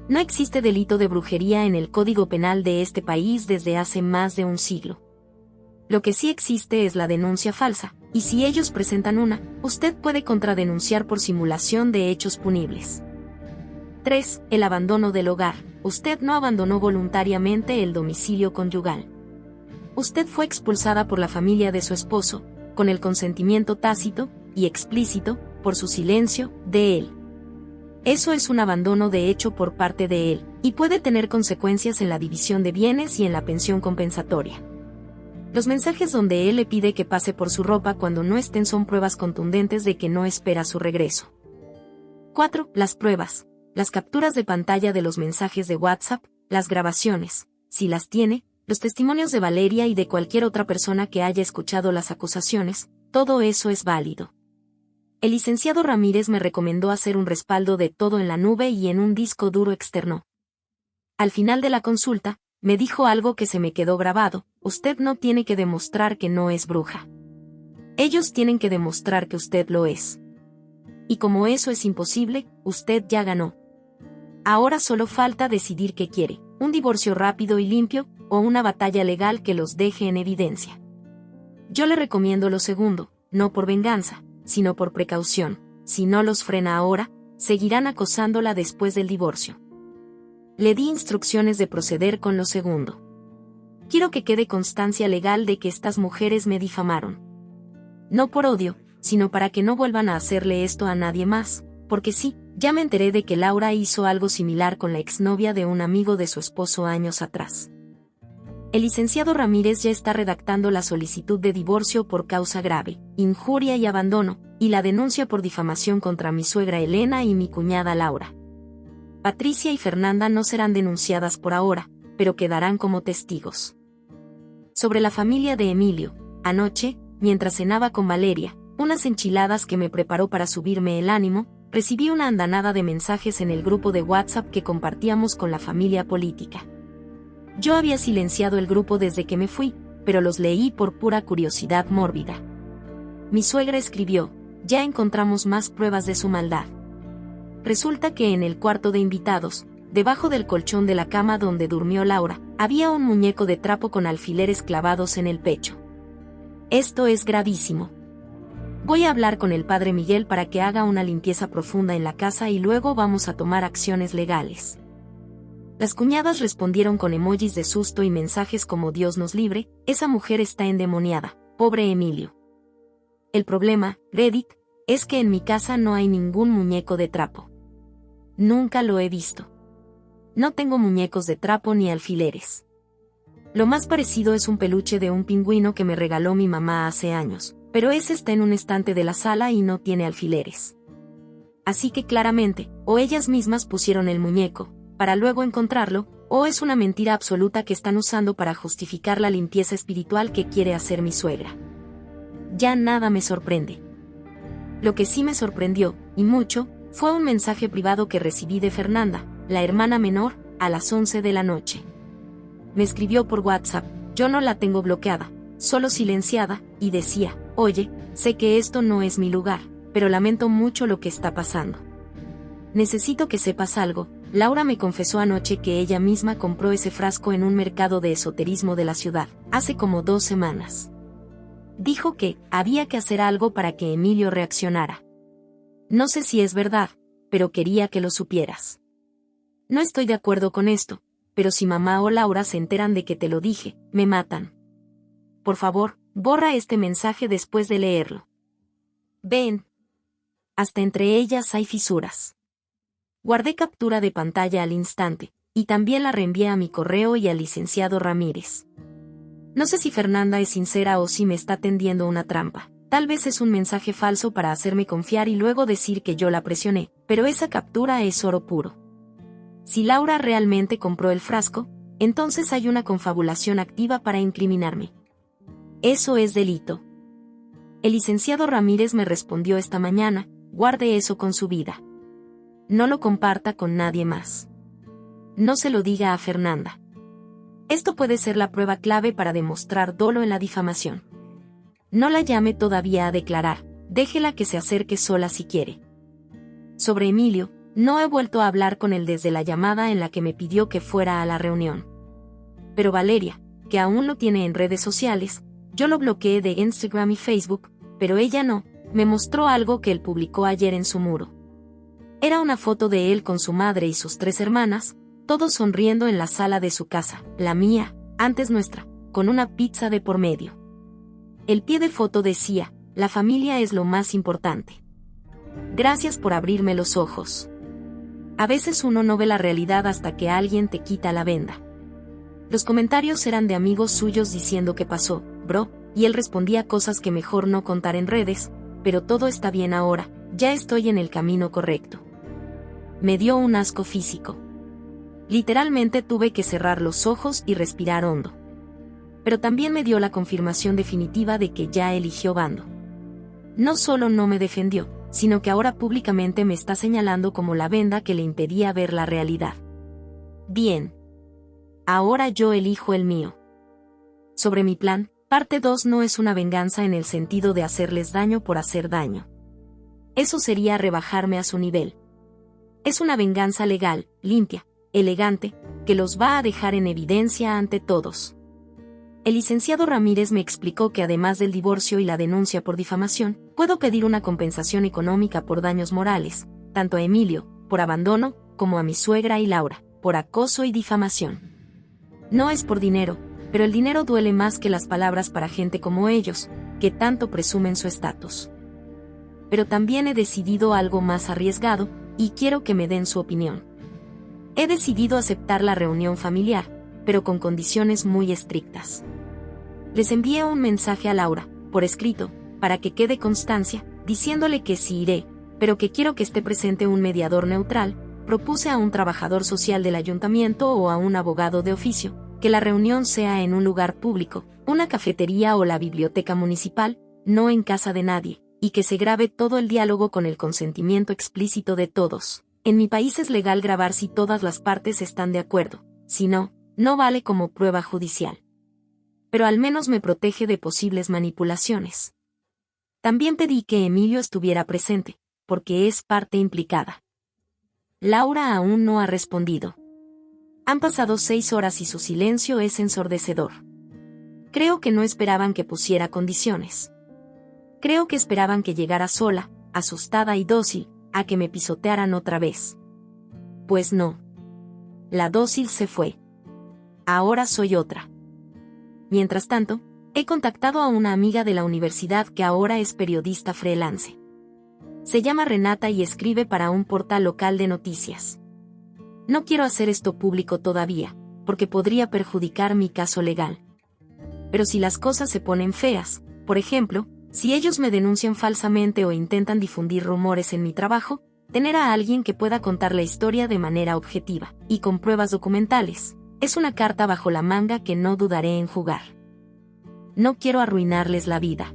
Speaker 2: No existe delito de brujería en el Código Penal de este país desde hace más de un siglo. Lo que sí existe es la denuncia falsa, y si ellos presentan una, usted puede contradenunciar por simulación de hechos punibles. 3. El abandono del hogar. Usted no abandonó voluntariamente el domicilio conyugal. Usted fue expulsada por la familia de su esposo, con el consentimiento tácito y explícito, por su silencio, de él. Eso es un abandono de hecho por parte de él, y puede tener consecuencias en la división de bienes y en la pensión compensatoria. Los mensajes donde él le pide que pase por su ropa cuando no estén son pruebas contundentes de que no espera su regreso. 4. Las pruebas. Las capturas de pantalla de los mensajes de WhatsApp, las grabaciones, si las tiene, los testimonios de Valeria y de cualquier otra persona que haya escuchado las acusaciones, todo eso es válido. El licenciado Ramírez me recomendó hacer un respaldo de todo en la nube y en un disco duro externo. Al final de la consulta, me dijo algo que se me quedó grabado: usted no tiene que demostrar que no es bruja. Ellos tienen que demostrar que usted lo es. Y como eso es imposible, usted ya ganó. Ahora solo falta decidir qué quiere: un divorcio rápido y limpio, o una batalla legal que los deje en evidencia. Yo le recomiendo lo segundo, no por venganza, sino por precaución. Si no los frena ahora, seguirán acosándola después del divorcio. Le di instrucciones de proceder con lo segundo. Quiero que quede constancia legal de que estas mujeres me difamaron. No por odio, sino para que no vuelvan a hacerle esto a nadie más, porque sí, ya me enteré de que Laura hizo algo similar con la exnovia de un amigo de su esposo años atrás. El licenciado Ramírez ya está redactando la solicitud de divorcio por causa grave, injuria y abandono, y la denuncia por difamación contra mi suegra Elena y mi cuñada Laura. Patricia y Fernanda no serán denunciadas por ahora, pero quedarán como testigos. Sobre la familia de Emilio, anoche, mientras cenaba con Valeria, unas enchiladas que me preparó para subirme el ánimo, recibí una andanada de mensajes en el grupo de WhatsApp que compartíamos con la familia política. Yo había silenciado el grupo desde que me fui, pero los leí por pura curiosidad mórbida. Mi suegra escribió: ya encontramos más pruebas de su maldad. Resulta que en el cuarto de invitados, debajo del colchón de la cama donde durmió Laura, había un muñeco de trapo con alfileres clavados en el pecho. Esto es gravísimo. Voy a hablar con el padre Miguel para que haga una limpieza profunda en la casa y luego vamos a tomar acciones legales. Las cuñadas respondieron con emojis de susto y mensajes como: Dios nos libre, esa mujer está endemoniada, pobre Emilio. El problema, Reddit, es que en mi casa no hay ningún muñeco de trapo. Nunca lo he visto. No tengo muñecos de trapo ni alfileres. Lo más parecido es un peluche de un pingüino que me regaló mi mamá hace años, pero ese está en un estante de la sala y no tiene alfileres. Así que claramente, o ellas mismas pusieron el muñeco, para luego encontrarlo, o es una mentira absoluta que están usando para justificar la limpieza espiritual que quiere hacer mi suegra. Ya nada me sorprende. Lo que sí me sorprendió, y mucho, fue un mensaje privado que recibí de Fernanda, la hermana menor, a las 11 de la noche. Me escribió por WhatsApp: yo no la tengo bloqueada, solo silenciada, y decía: oye, sé que esto no es mi lugar, pero lamento mucho lo que está pasando. Necesito que sepas algo. Laura me confesó anoche que ella misma compró ese frasco en un mercado de esoterismo de la ciudad, hace como 2 semanas. Dijo que había que hacer algo para que Emilio reaccionara. No sé si es verdad, pero quería que lo supieras. No estoy de acuerdo con esto, pero si mamá o Laura se enteran de que te lo dije, me matan. Por favor, borra este mensaje después de leerlo. Ven. Hasta entre ellas hay fisuras. Guardé captura de pantalla al instante, y también la reenvié a mi correo y al licenciado Ramírez. No sé si Fernanda es sincera o si me está tendiendo una trampa. Tal vez es un mensaje falso para hacerme confiar y luego decir que yo la presioné, pero esa captura es oro puro. Si Laura realmente compró el frasco, entonces hay una confabulación activa para incriminarme. Eso es delito. El licenciado Ramírez me respondió esta mañana: guarde eso con su vida. No lo comparta con nadie más. No se lo diga a Fernanda. Esto puede ser la prueba clave para demostrar dolo en la difamación. No la llame todavía a declarar, déjela que se acerque sola si quiere. Sobre Emilio, no he vuelto a hablar con él desde la llamada en la que me pidió que fuera a la reunión. Pero Valeria, que aún lo tiene en redes sociales, yo lo bloqueé de Instagram y Facebook, pero ella no, me mostró algo que él publicó ayer en su muro. Era una foto de él con su madre y sus 3 hermanas, todos sonriendo en la sala de su casa, la mía, antes nuestra, con una pizza de por medio. El pie de foto decía: la familia es lo más importante. Gracias por abrirme los ojos. A veces uno no ve la realidad hasta que alguien te quita la venda. Los comentarios eran de amigos suyos diciendo qué pasó, bro, y él respondía cosas que mejor no contar en redes, pero todo está bien ahora, ya estoy en el camino correcto. Me dio un asco físico. Literalmente tuve que cerrar los ojos y respirar hondo. Pero también me dio la confirmación definitiva de que ya eligió bando. No solo no me defendió, sino que ahora públicamente me está señalando como la venda que le impedía ver la realidad. Bien. Ahora yo elijo el mío. Sobre mi plan, parte 2 no es una venganza en el sentido de hacerles daño por hacer daño. Eso sería rebajarme a su nivel. Es una venganza legal, limpia, elegante, que los va a dejar en evidencia ante todos. El licenciado Ramírez me explicó que además del divorcio y la denuncia por difamación, puedo pedir una compensación económica por daños morales, tanto a Emilio, por abandono, como a mi suegra y Laura, por acoso y difamación. No es por dinero, pero el dinero duele más que las palabras para gente como ellos, que tanto presumen su estatus. Pero también he decidido algo más arriesgado, y quiero que me den su opinión. He decidido aceptar la reunión familiar, pero con condiciones muy estrictas. Les envié un mensaje a Laura, por escrito, para que quede constancia, diciéndole que sí iré, pero que quiero que esté presente un mediador neutral. Propuse a un trabajador social del ayuntamiento o a un abogado de oficio, que la reunión sea en un lugar público, una cafetería o la biblioteca municipal, no en casa de nadie, y que se grabe todo el diálogo con el consentimiento explícito de todos. En mi país es legal grabar si todas las partes están de acuerdo, si no, no vale como prueba judicial. Pero al menos me protege de posibles manipulaciones. También pedí que Emilio estuviera presente, porque es parte implicada. Laura aún no ha respondido. Han pasado 6 horas y su silencio es ensordecedor. Creo que no esperaban que pusiera condiciones. Creo que esperaban que llegara sola, asustada y dócil, a que me pisotearan otra vez. Pues no. La dócil se fue. Ahora soy otra. Mientras tanto, he contactado a una amiga de la universidad que ahora es periodista freelance. Se llama Renata y escribe para un portal local de noticias. No quiero hacer esto público todavía, porque podría perjudicar mi caso legal. Pero si las cosas se ponen feas, por ejemplo, si ellos me denuncian falsamente o intentan difundir rumores en mi trabajo, tener a alguien que pueda contar la historia de manera objetiva, y con pruebas documentales, es una carta bajo la manga que no dudaré en jugar. No quiero arruinarles la vida.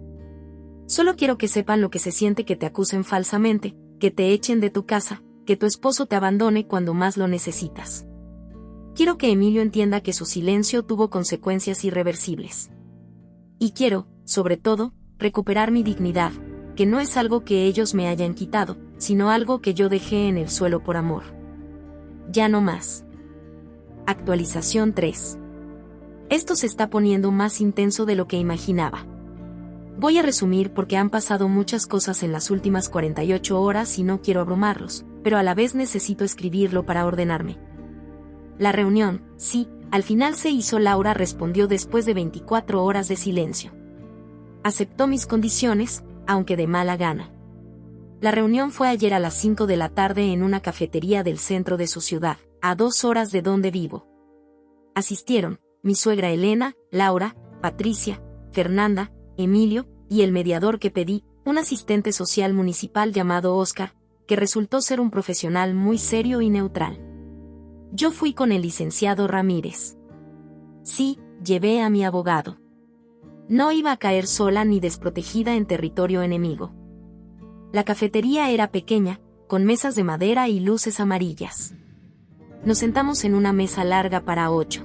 Speaker 2: Solo quiero que sepan lo que se siente que te acusen falsamente, que te echen de tu casa, que tu esposo te abandone cuando más lo necesitas. Quiero que Emilio entienda que su silencio tuvo consecuencias irreversibles. Y quiero, sobre todo, recuperar mi dignidad, que no es algo que ellos me hayan quitado, sino algo que yo dejé en el suelo por amor. Ya no más. Actualización 3. Esto se está poniendo más intenso de lo que imaginaba. Voy a resumir porque han pasado muchas cosas en las últimas 48 horas y no quiero abrumarlos, pero a la vez necesito escribirlo para ordenarme. La reunión, sí, al final se hizo. Laura respondió después de 24 horas de silencio. Aceptó mis condiciones, aunque de mala gana. La reunión fue ayer a las 5 de la tarde en una cafetería del centro de su ciudad, a 2 horas de donde vivo. Asistieron mi suegra Elena, Laura, Patricia, Fernanda, Emilio, y el mediador que pedí, un asistente social municipal llamado Oscar, que resultó ser un profesional muy serio y neutral. Yo fui con el licenciado Ramírez. Sí, llevé a mi abogado. No iba a caer sola ni desprotegida en territorio enemigo. La cafetería era pequeña, con mesas de madera y luces amarillas. Nos sentamos en una mesa larga para 8.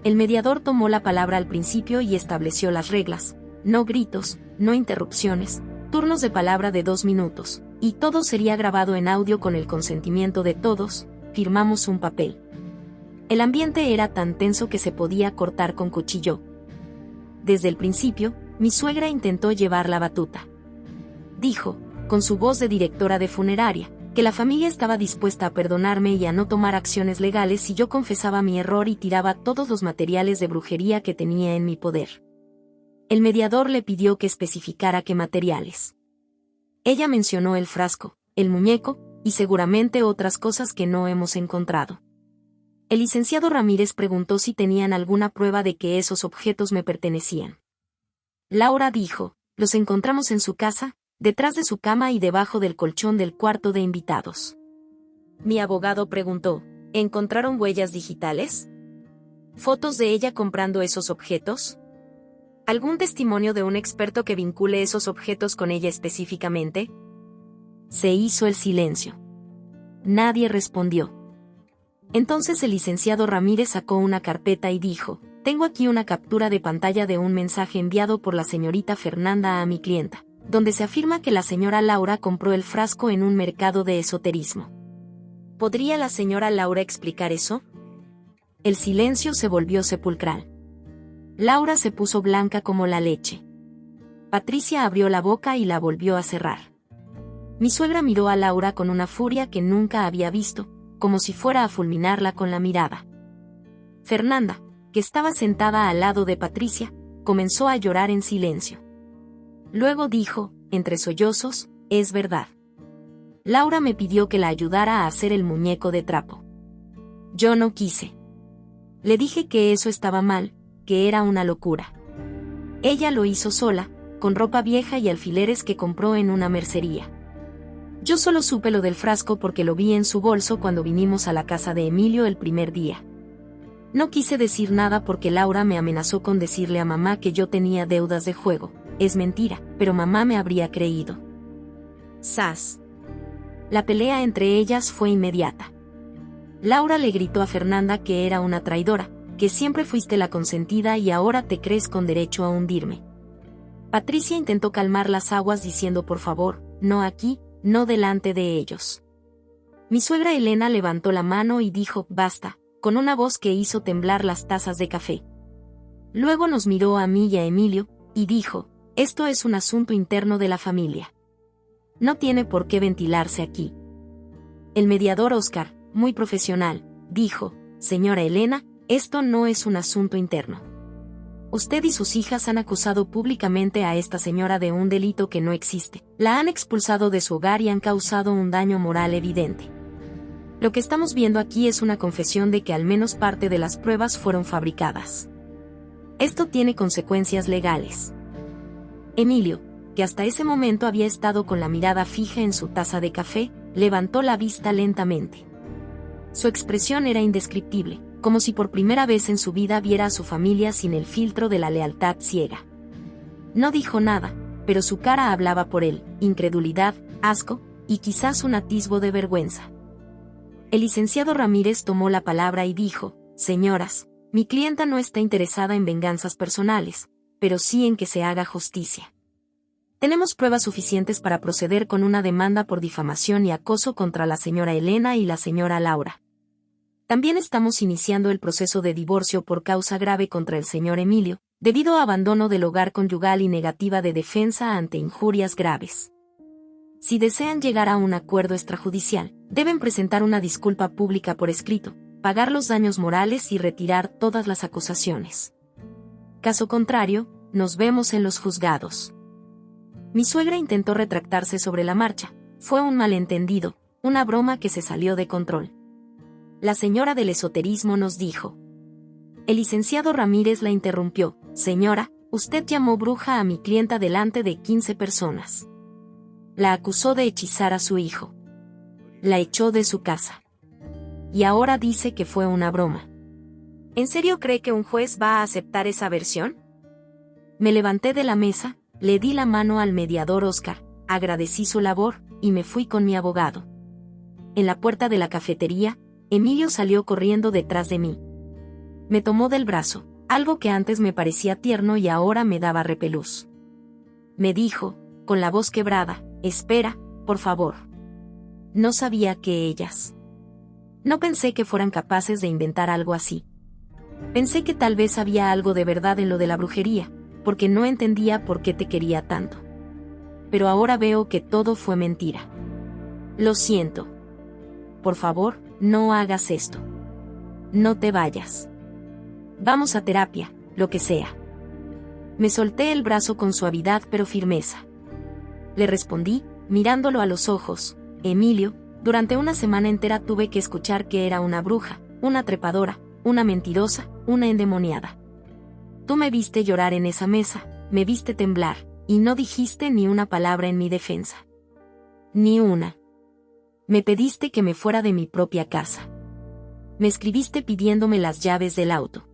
Speaker 2: El mediador tomó la palabra al principio y estableció las reglas: no gritos, no interrupciones, turnos de palabra de 2 minutos, y todo sería grabado en audio con el consentimiento de todos. Firmamos un papel. El ambiente era tan tenso que se podía cortar con cuchillo. Desde el principio, mi suegra intentó llevar la batuta. Dijo, con su voz de directora de funeraria, que la familia estaba dispuesta a perdonarme y a no tomar acciones legales si yo confesaba mi error y tiraba todos los materiales de brujería que tenía en mi poder. El mediador le pidió que especificara qué materiales. Ella mencionó el frasco, el muñeco, y seguramente otras cosas que no hemos encontrado. El licenciado Ramírez preguntó si tenían alguna prueba de que esos objetos me pertenecían. Laura dijo, los encontramos en su casa, detrás de su cama y debajo del colchón del cuarto de invitados. Mi abogado preguntó, ¿encontraron huellas digitales? ¿Fotos de ella comprando esos objetos? ¿Algún testimonio de un experto que vincule esos objetos con ella específicamente? Se hizo el silencio. Nadie respondió. Entonces el licenciado Ramírez sacó una carpeta y dijo, tengo aquí una captura de pantalla de un mensaje enviado por la señorita Fernanda a mi clienta, donde se afirma que la señora Laura compró el frasco en un mercado de esoterismo. ¿Podría la señora Laura explicar eso? El silencio se volvió sepulcral. Laura se puso blanca como la leche. Patricia abrió la boca y la volvió a cerrar. Mi suegra miró a Laura con una furia que nunca había visto, como si fuera a fulminarla con la mirada. Fernanda, que estaba sentada al lado de Patricia, comenzó a llorar en silencio. Luego dijo, entre sollozos, es verdad. Laura me pidió que la ayudara a hacer el muñeco de trapo. Yo no quise. Le dije que eso estaba mal, que era una locura. Ella lo hizo sola, con ropa vieja y alfileres que compró en una mercería. Yo solo supe lo del frasco porque lo vi en su bolso cuando vinimos a la casa de Emilio el primer día. No quise decir nada porque Laura me amenazó con decirle a mamá que yo tenía deudas de juego. Es mentira, pero mamá me habría creído. ¡Sas! La pelea entre ellas fue inmediata. Laura le gritó a Fernanda que era una traidora, que siempre fuiste la consentida y ahora te crees con derecho a hundirme. Patricia intentó calmar las aguas diciendo por favor, no aquí, no delante de ellos. Mi suegra Elena levantó la mano y dijo, basta, con una voz que hizo temblar las tazas de café. Luego nos miró a mí y a Emilio, y dijo, esto es un asunto interno de la familia. No tiene por qué ventilarse aquí. El mediador Oscar, muy profesional, dijo, señora Elena, esto no es un asunto interno. Usted y sus hijas han acusado públicamente a esta señora de un delito que no existe, la han expulsado de su hogar y han causado un daño moral evidente. Lo que estamos viendo aquí es una confesión de que al menos parte de las pruebas fueron fabricadas. Esto tiene consecuencias legales. Emilio, que hasta ese momento había estado con la mirada fija en su taza de café, levantó la vista lentamente. Su expresión era indescriptible, como si por primera vez en su vida viera a su familia sin el filtro de la lealtad ciega. No dijo nada, pero su cara hablaba por él, incredulidad, asco, y quizás un atisbo de vergüenza. El licenciado Ramírez tomó la palabra y dijo, señoras, mi clienta no está interesada en venganzas personales, pero sí en que se haga justicia. Tenemos pruebas suficientes para proceder con una demanda por difamación y acoso contra la señora Elena y la señora Laura. También estamos iniciando el proceso de divorcio por causa grave contra el señor Emilio, debido a abandono del hogar conyugal y negativa de defensa ante injurias graves. Si desean llegar a un acuerdo extrajudicial, deben presentar una disculpa pública por escrito, pagar los daños morales y retirar todas las acusaciones. Caso contrario, nos vemos en los juzgados. Mi suegra intentó retractarse sobre la marcha. Fue un malentendido, una broma que se salió de control. La señora del esoterismo nos dijo. El licenciado Ramírez la interrumpió. Señora, usted llamó bruja a mi clienta delante de 15 personas. La acusó de hechizar a su hijo. La echó de su casa. Y ahora dice que fue una broma. ¿En serio cree que un juez va a aceptar esa versión? Me levanté de la mesa, le di la mano al mediador Oscar, agradecí su labor, y me fui con mi abogado. En la puerta de la cafetería, Emilio salió corriendo detrás de mí. Me tomó del brazo, algo que antes me parecía tierno y ahora me daba repelús. Me dijo, con la voz quebrada, espera, por favor. No sabía que ellas. No pensé que fueran capaces de inventar algo así. Pensé que tal vez había algo de verdad en lo de la brujería, porque no entendía por qué te quería tanto. Pero ahora veo que todo fue mentira. Lo siento. Por favor, no hagas esto. No te vayas. Vamos a terapia, lo que sea. Me solté el brazo con suavidad pero firmeza. Le respondí, mirándolo a los ojos, Emilio, durante una semana entera tuve que escuchar que era una bruja, una trepadora, una mentirosa, una endemoniada. Tú me viste llorar en esa mesa, me viste temblar, y no dijiste ni una palabra en mi defensa. Ni una. Me pediste que me fuera de mi propia casa. Me escribiste pidiéndome las llaves del auto.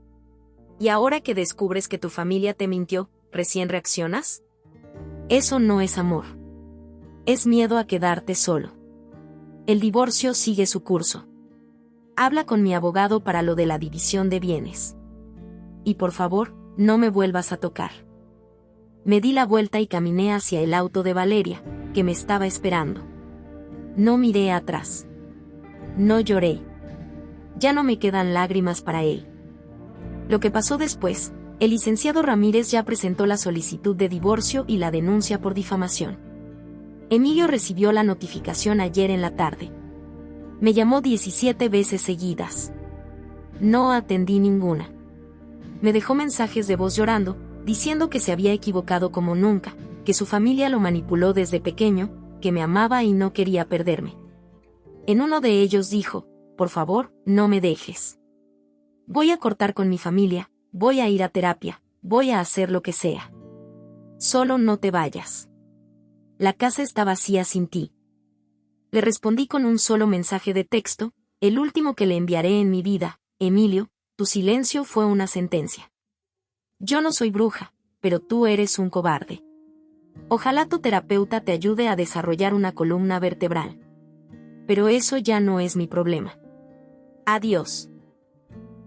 Speaker 2: ¿Y ahora que descubres que tu familia te mintió, recién reaccionas? Eso no es amor. Es miedo a quedarte solo. El divorcio sigue su curso. Habla con mi abogado para lo de la división de bienes. Y por favor, no me vuelvas a tocar. Me di la vuelta y caminé hacia el auto de Valeria, que me estaba esperando. No miré atrás. No lloré. Ya no me quedan lágrimas para él. Lo que pasó después, el licenciado Ramírez ya presentó la solicitud de divorcio y la denuncia por difamación. Emilio recibió la notificación ayer en la tarde. Me llamó 17 veces seguidas. No atendí ninguna. Me dejó mensajes de voz llorando, diciendo que se había equivocado como nunca, que su familia lo manipuló desde pequeño, que me amaba y no quería perderme. En uno de ellos dijo, por favor, no me dejes. Voy a cortar con mi familia, voy a ir a terapia, voy a hacer lo que sea. Solo no te vayas. La casa está vacía sin ti. Le respondí con un solo mensaje de texto, el último que le enviaré en mi vida, Emilio, tu silencio fue una sentencia. Yo no soy bruja, pero tú eres un cobarde. Ojalá tu terapeuta te ayude a desarrollar una columna vertebral. Pero eso ya no es mi problema. Adiós.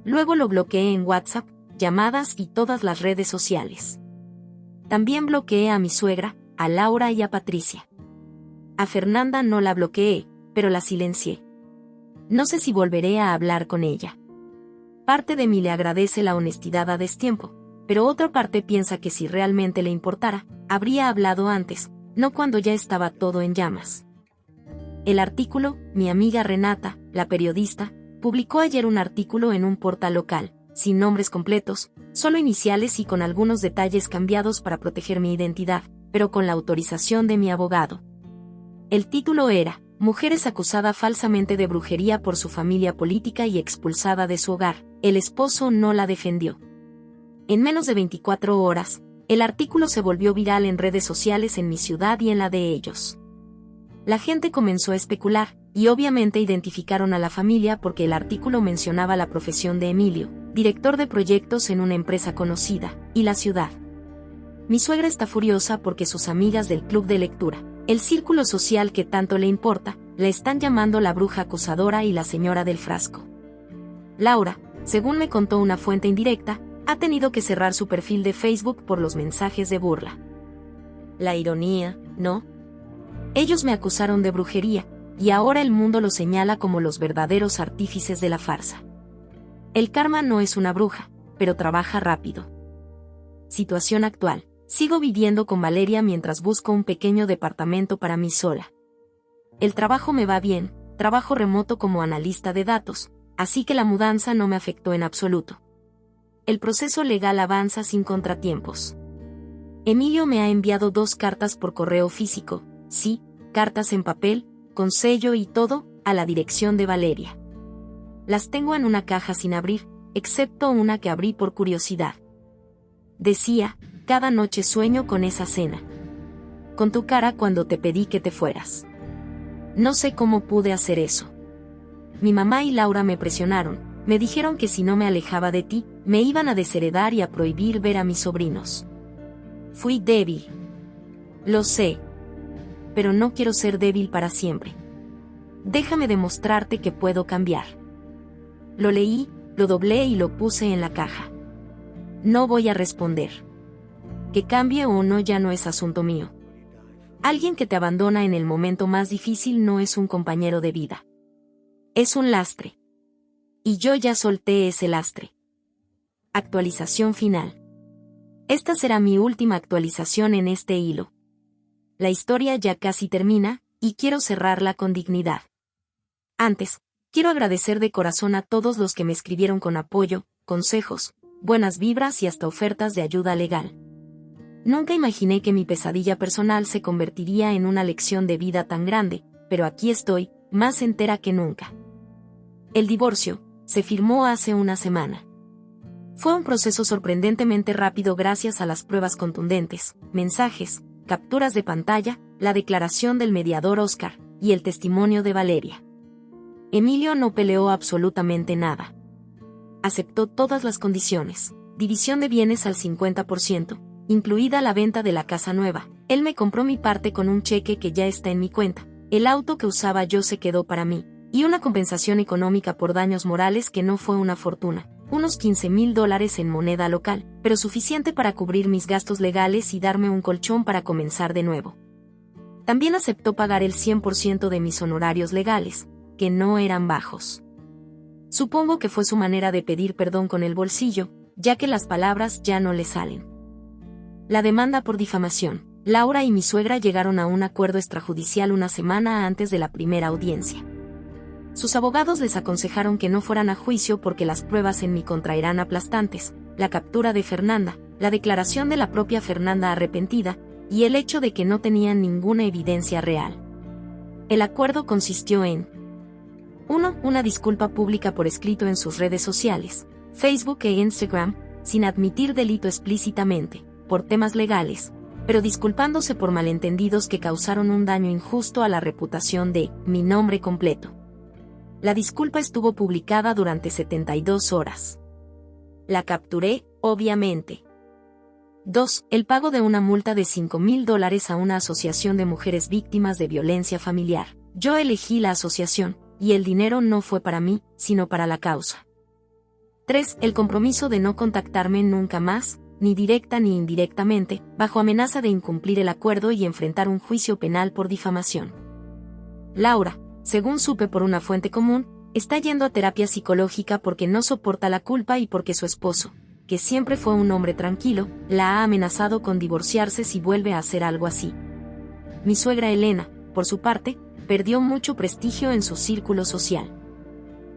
Speaker 2: Luego lo bloqueé en WhatsApp, llamadas y todas las redes sociales. También bloqueé a mi suegra, a Laura y a Patricia. A Fernanda no la bloqueé, pero la silencié. No sé si volveré a hablar con ella. Parte de mí le agradece la honestidad a destiempo, pero otra parte piensa que si realmente le importara, habría hablado antes, no cuando ya estaba todo en llamas. El artículo, mi amiga Renata, la periodista, publicó ayer un artículo en un portal local, sin nombres completos, solo iniciales y con algunos detalles cambiados para proteger mi identidad, pero con la autorización de mi abogado. El título era, Mujer es acusada falsamente de brujería por su familia política y expulsada de su hogar, el esposo no la defendió. En menos de 24 horas, el artículo se volvió viral en redes sociales en mi ciudad y en la de ellos. La gente comenzó a especular, y obviamente identificaron a la familia porque el artículo mencionaba la profesión de Emilio, director de proyectos en una empresa conocida, y la ciudad. Mi suegra está furiosa porque sus amigas del club de lectura, el círculo social que tanto le importa, la están llamando la bruja acusadora y la señora del frasco. Laura, según me contó una fuente indirecta, ha tenido que cerrar su perfil de Facebook por los mensajes de burla. La ironía, ¿no? Ellos me acusaron de brujería, y ahora el mundo los señala como los verdaderos artífices de la farsa. El karma no es una bruja, pero trabaja rápido. Situación actual. Sigo viviendo con Valeria mientras busco un pequeño departamento para mí sola. el trabajo me va bien, trabajo remoto como analista de datos, así que la mudanza no me afectó en absoluto. El proceso legal avanza sin contratiempos. Emilio me ha enviado 2 cartas por correo físico, sí, cartas en papel, con sello y todo, a la dirección de Valeria. Las tengo en una caja sin abrir, excepto una que abrí por curiosidad. Decía, cada noche sueño con esa cena. Con tu cara cuando te pedí que te fueras. No sé cómo pude hacer eso. Mi mamá y Laura me presionaron, me dijeron que si no me alejaba de ti, me iban a desheredar y a prohibir ver a mis sobrinos. Fui débil. Lo sé. Pero no quiero ser débil para siempre. Déjame demostrarte que puedo cambiar. Lo leí, lo doblé y lo puse en la caja. No voy a responder. Que cambie o no ya no es asunto mío. Alguien que te abandona en el momento más difícil no es un compañero de vida. Es un lastre. Y yo ya solté ese lastre. Actualización final. Esta será mi última actualización en este hilo. La historia ya casi termina, y quiero cerrarla con dignidad. Antes, quiero agradecer de corazón a todos los que me escribieron con apoyo, consejos, buenas vibras y hasta ofertas de ayuda legal. Nunca imaginé que mi pesadilla personal se convertiría en una lección de vida tan grande, pero aquí estoy, más entera que nunca. El divorcio se firmó hace una semana. Fue un proceso sorprendentemente rápido gracias a las pruebas contundentes, mensajes, capturas de pantalla, la declaración del mediador Oscar, y el testimonio de Valeria. Emilio no peleó absolutamente nada. Aceptó todas las condiciones, división de bienes al 50%, incluida la venta de la casa nueva. Él me compró mi parte con un cheque que ya está en mi cuenta, el auto que usaba yo se quedó para mí, y una compensación económica por daños morales que no fue una fortuna, unos $15,000 en moneda local, pero suficiente para cubrir mis gastos legales y darme un colchón para comenzar de nuevo. También aceptó pagar el 100% de mis honorarios legales, que no eran bajos. Supongo que fue su manera de pedir perdón con el bolsillo, ya que las palabras ya no le salen. La demanda por difamación. Laura y mi suegra llegaron a un acuerdo extrajudicial una semana antes de la primera audiencia. Sus abogados les aconsejaron que no fueran a juicio porque las pruebas en mi contra eran aplastantes, la captura de Fernanda, la declaración de la propia Fernanda arrepentida, y el hecho de que no tenían ninguna evidencia real. El acuerdo consistió en 1. Una disculpa pública por escrito en sus redes sociales, Facebook e Instagram, sin admitir delito explícitamente, por temas legales, pero disculpándose por malentendidos que causaron un daño injusto a la reputación de mi nombre completo. La disculpa estuvo publicada durante 72 horas. La capturé, obviamente. 2. El pago de una multa de $5,000 a una asociación de mujeres víctimas de violencia familiar. Yo elegí la asociación, y el dinero no fue para mí, sino para la causa. 3. El compromiso de no contactarme nunca más, ni directa ni indirectamente, bajo amenaza de incumplir el acuerdo y enfrentar un juicio penal por difamación. Laura, según supe por una fuente común, está yendo a terapia psicológica porque no soporta la culpa y porque su esposo, que siempre fue un hombre tranquilo, la ha amenazado con divorciarse si vuelve a hacer algo así. Mi suegra Elena, por su parte, perdió mucho prestigio en su círculo social.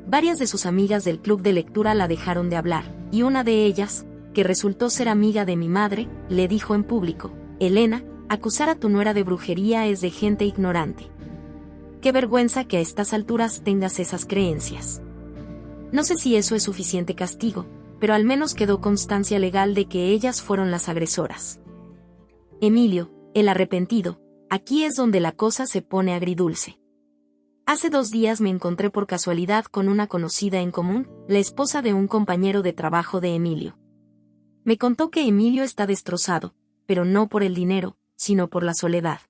Speaker 2: Varias de sus amigas del club de lectura la dejaron de hablar, y una de ellas, que resultó ser amiga de mi madre, le dijo en público: Elena, acusar a tu nuera de brujería es de gente ignorante. Qué vergüenza que a estas alturas tengas esas creencias. No sé si eso es suficiente castigo, pero al menos quedó constancia legal de que ellas fueron las agresoras. Emilio, el arrepentido, aquí es donde la cosa se pone agridulce. Hace 2 días me encontré por casualidad con una conocida en común, la esposa de un compañero de trabajo de Emilio. Me contó que Emilio está destrozado, pero no por el dinero, sino por la soledad.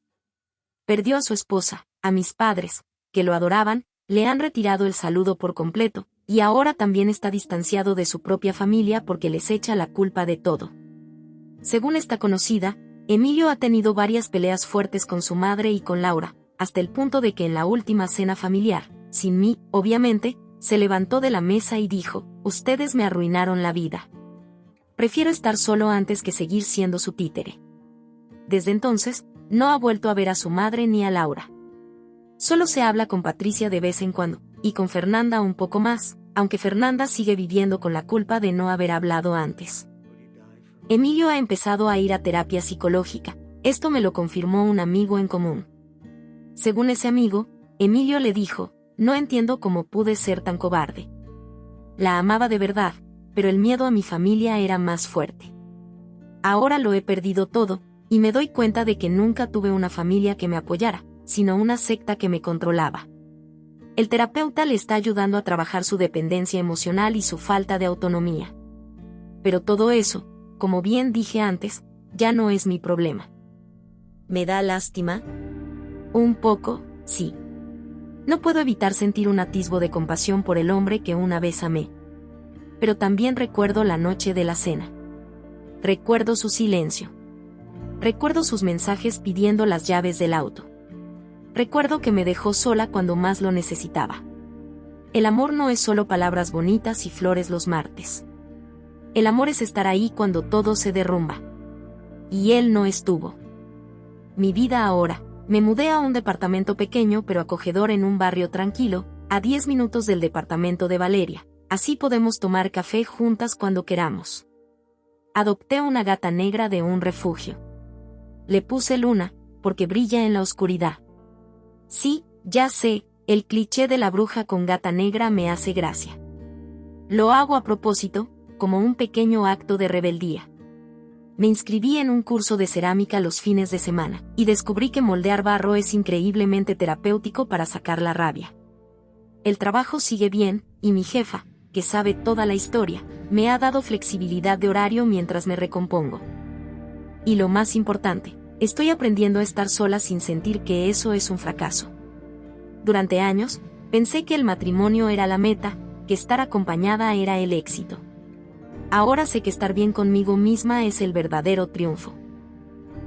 Speaker 2: Perdió a su esposa, a mis padres, que lo adoraban, le han retirado el saludo por completo, y ahora también está distanciado de su propia familia porque les echa la culpa de todo. Según esta conocida, Emilio ha tenido varias peleas fuertes con su madre y con Laura, hasta el punto de que en la última cena familiar, sin mí, obviamente, se levantó de la mesa y dijo: ustedes me arruinaron la vida. Prefiero estar solo antes que seguir siendo su títere. Desde entonces, no ha vuelto a ver a su madre ni a Laura. Solo se habla con Patricia de vez en cuando, y con Fernanda un poco más, aunque Fernanda sigue viviendo con la culpa de no haber hablado antes. Emilio ha empezado a ir a terapia psicológica, esto me lo confirmó un amigo en común. Según ese amigo, Emilio le dijo, no entiendo cómo pude ser tan cobarde. La amaba de verdad, pero el miedo a mi familia era más fuerte. Ahora lo he perdido todo, y me doy cuenta de que nunca tuve una familia que me apoyara, sino una secta que me controlaba. El terapeuta le está ayudando a trabajar su dependencia emocional y su falta de autonomía. Pero todo eso, como bien dije antes, ya no es mi problema. ¿Me da lástima? Un poco, sí. No puedo evitar sentir un atisbo de compasión por el hombre que una vez amé. Pero también recuerdo la noche de la cena. Recuerdo su silencio. Recuerdo sus mensajes pidiendo las llaves del auto. Recuerdo que me dejó sola cuando más lo necesitaba. El amor no es solo palabras bonitas y flores los martes. El amor es estar ahí cuando todo se derrumba. Y él no estuvo. Mi vida ahora, me mudé a un departamento pequeño pero acogedor en un barrio tranquilo, a 10 minutos del departamento de Valeria. Así podemos tomar café juntas cuando queramos. Adopté una gata negra de un refugio. Le puse Luna, porque brilla en la oscuridad. Sí, ya sé, el cliché de la bruja con gata negra me hace gracia. Lo hago a propósito, como un pequeño acto de rebeldía. Me inscribí en un curso de cerámica los fines de semana, y descubrí que moldear barro es increíblemente terapéutico para sacar la rabia. El trabajo sigue bien, y mi jefa, que sabe toda la historia, me ha dado flexibilidad de horario mientras me recompongo. Y lo más importante, estoy aprendiendo a estar sola sin sentir que eso es un fracaso. Durante años, pensé que el matrimonio era la meta, que estar acompañada era el éxito. Ahora sé que estar bien conmigo misma es el verdadero triunfo.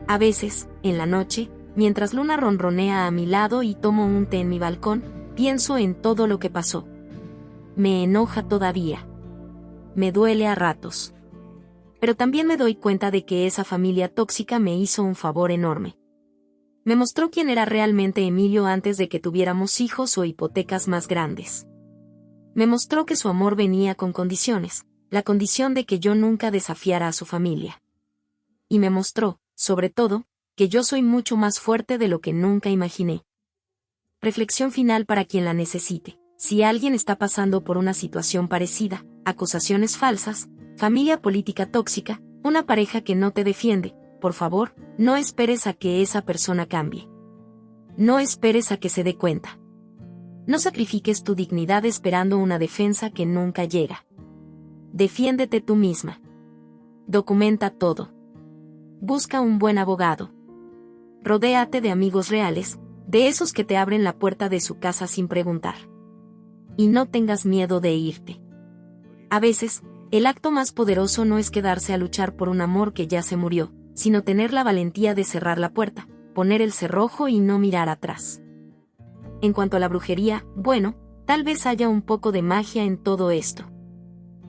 Speaker 2: A veces, en la noche, mientras Luna ronronea a mi lado y tomo un té en mi balcón, pienso en todo lo que pasó. Me enoja todavía. Me duele a ratos. Pero también me doy cuenta de que esa familia tóxica me hizo un favor enorme. Me mostró quién era realmente Emilio antes de que tuviéramos hijos o hipotecas más grandes. Me mostró que su amor venía con condiciones, la condición de que yo nunca desafiara a su familia. Y me mostró, sobre todo, que yo soy mucho más fuerte de lo que nunca imaginé. Reflexión final para quien la necesite. Si alguien está pasando por una situación parecida, acusaciones falsas, familia política tóxica, una pareja que no te defiende, por favor, no esperes a que esa persona cambie. No esperes a que se dé cuenta. No sacrifiques tu dignidad esperando una defensa que nunca llega. Defiéndete tú misma. Documenta todo. Busca un buen abogado. Rodéate de amigos reales, de esos que te abren la puerta de su casa sin preguntar. Y no tengas miedo de irte. A veces, el acto más poderoso no es quedarse a luchar por un amor que ya se murió, sino tener la valentía de cerrar la puerta, poner el cerrojo y no mirar atrás. En cuanto a la brujería, bueno, tal vez haya un poco de magia en todo esto.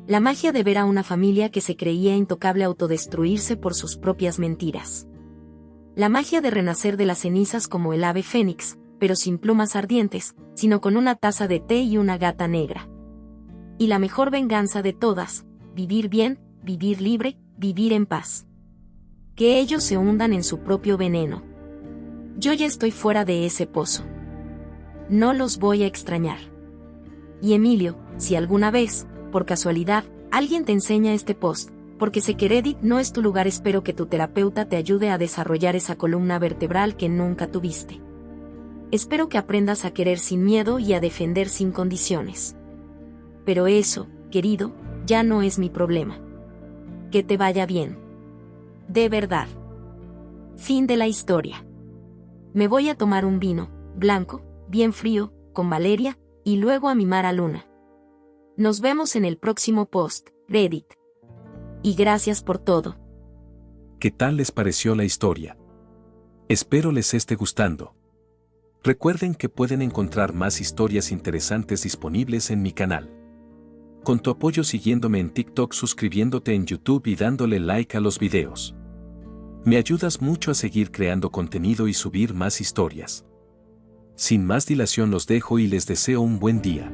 Speaker 2: La magia de ver a una familia que se creía intocable autodestruirse por sus propias mentiras. La magia de renacer de las cenizas como el ave fénix, pero sin plumas ardientes, sino con una taza de té y una gata negra. Y la mejor venganza de todas, vivir bien, vivir libre, vivir en paz. Que ellos se hundan en su propio veneno. Yo ya estoy fuera de ese pozo. No los voy a extrañar. Y Emilio, si alguna vez, por casualidad, alguien te enseña este post, porque sé que Reddit no es tu lugar, espero que tu terapeuta te ayude a desarrollar esa columna vertebral que nunca tuviste. Espero que aprendas a querer sin miedo y a defender sin condiciones. Pero eso, querido, ya no es mi problema. Que te vaya bien. De verdad. Fin de la historia. Me voy a tomar un vino, blanco, bien frío, con Valeria, y luego a mimar a Luna. Nos vemos en el próximo post, Reddit. Y gracias por todo.
Speaker 1: ¿Qué tal les pareció la historia? Espero les esté gustando. Recuerden que pueden encontrar más historias interesantes disponibles en mi canal. Con tu apoyo siguiéndome en TikTok, suscribiéndote en YouTube y dándole like a los videos. Me ayudas mucho a seguir creando contenido y subir más historias. Sin más dilación los dejo y les deseo un buen día.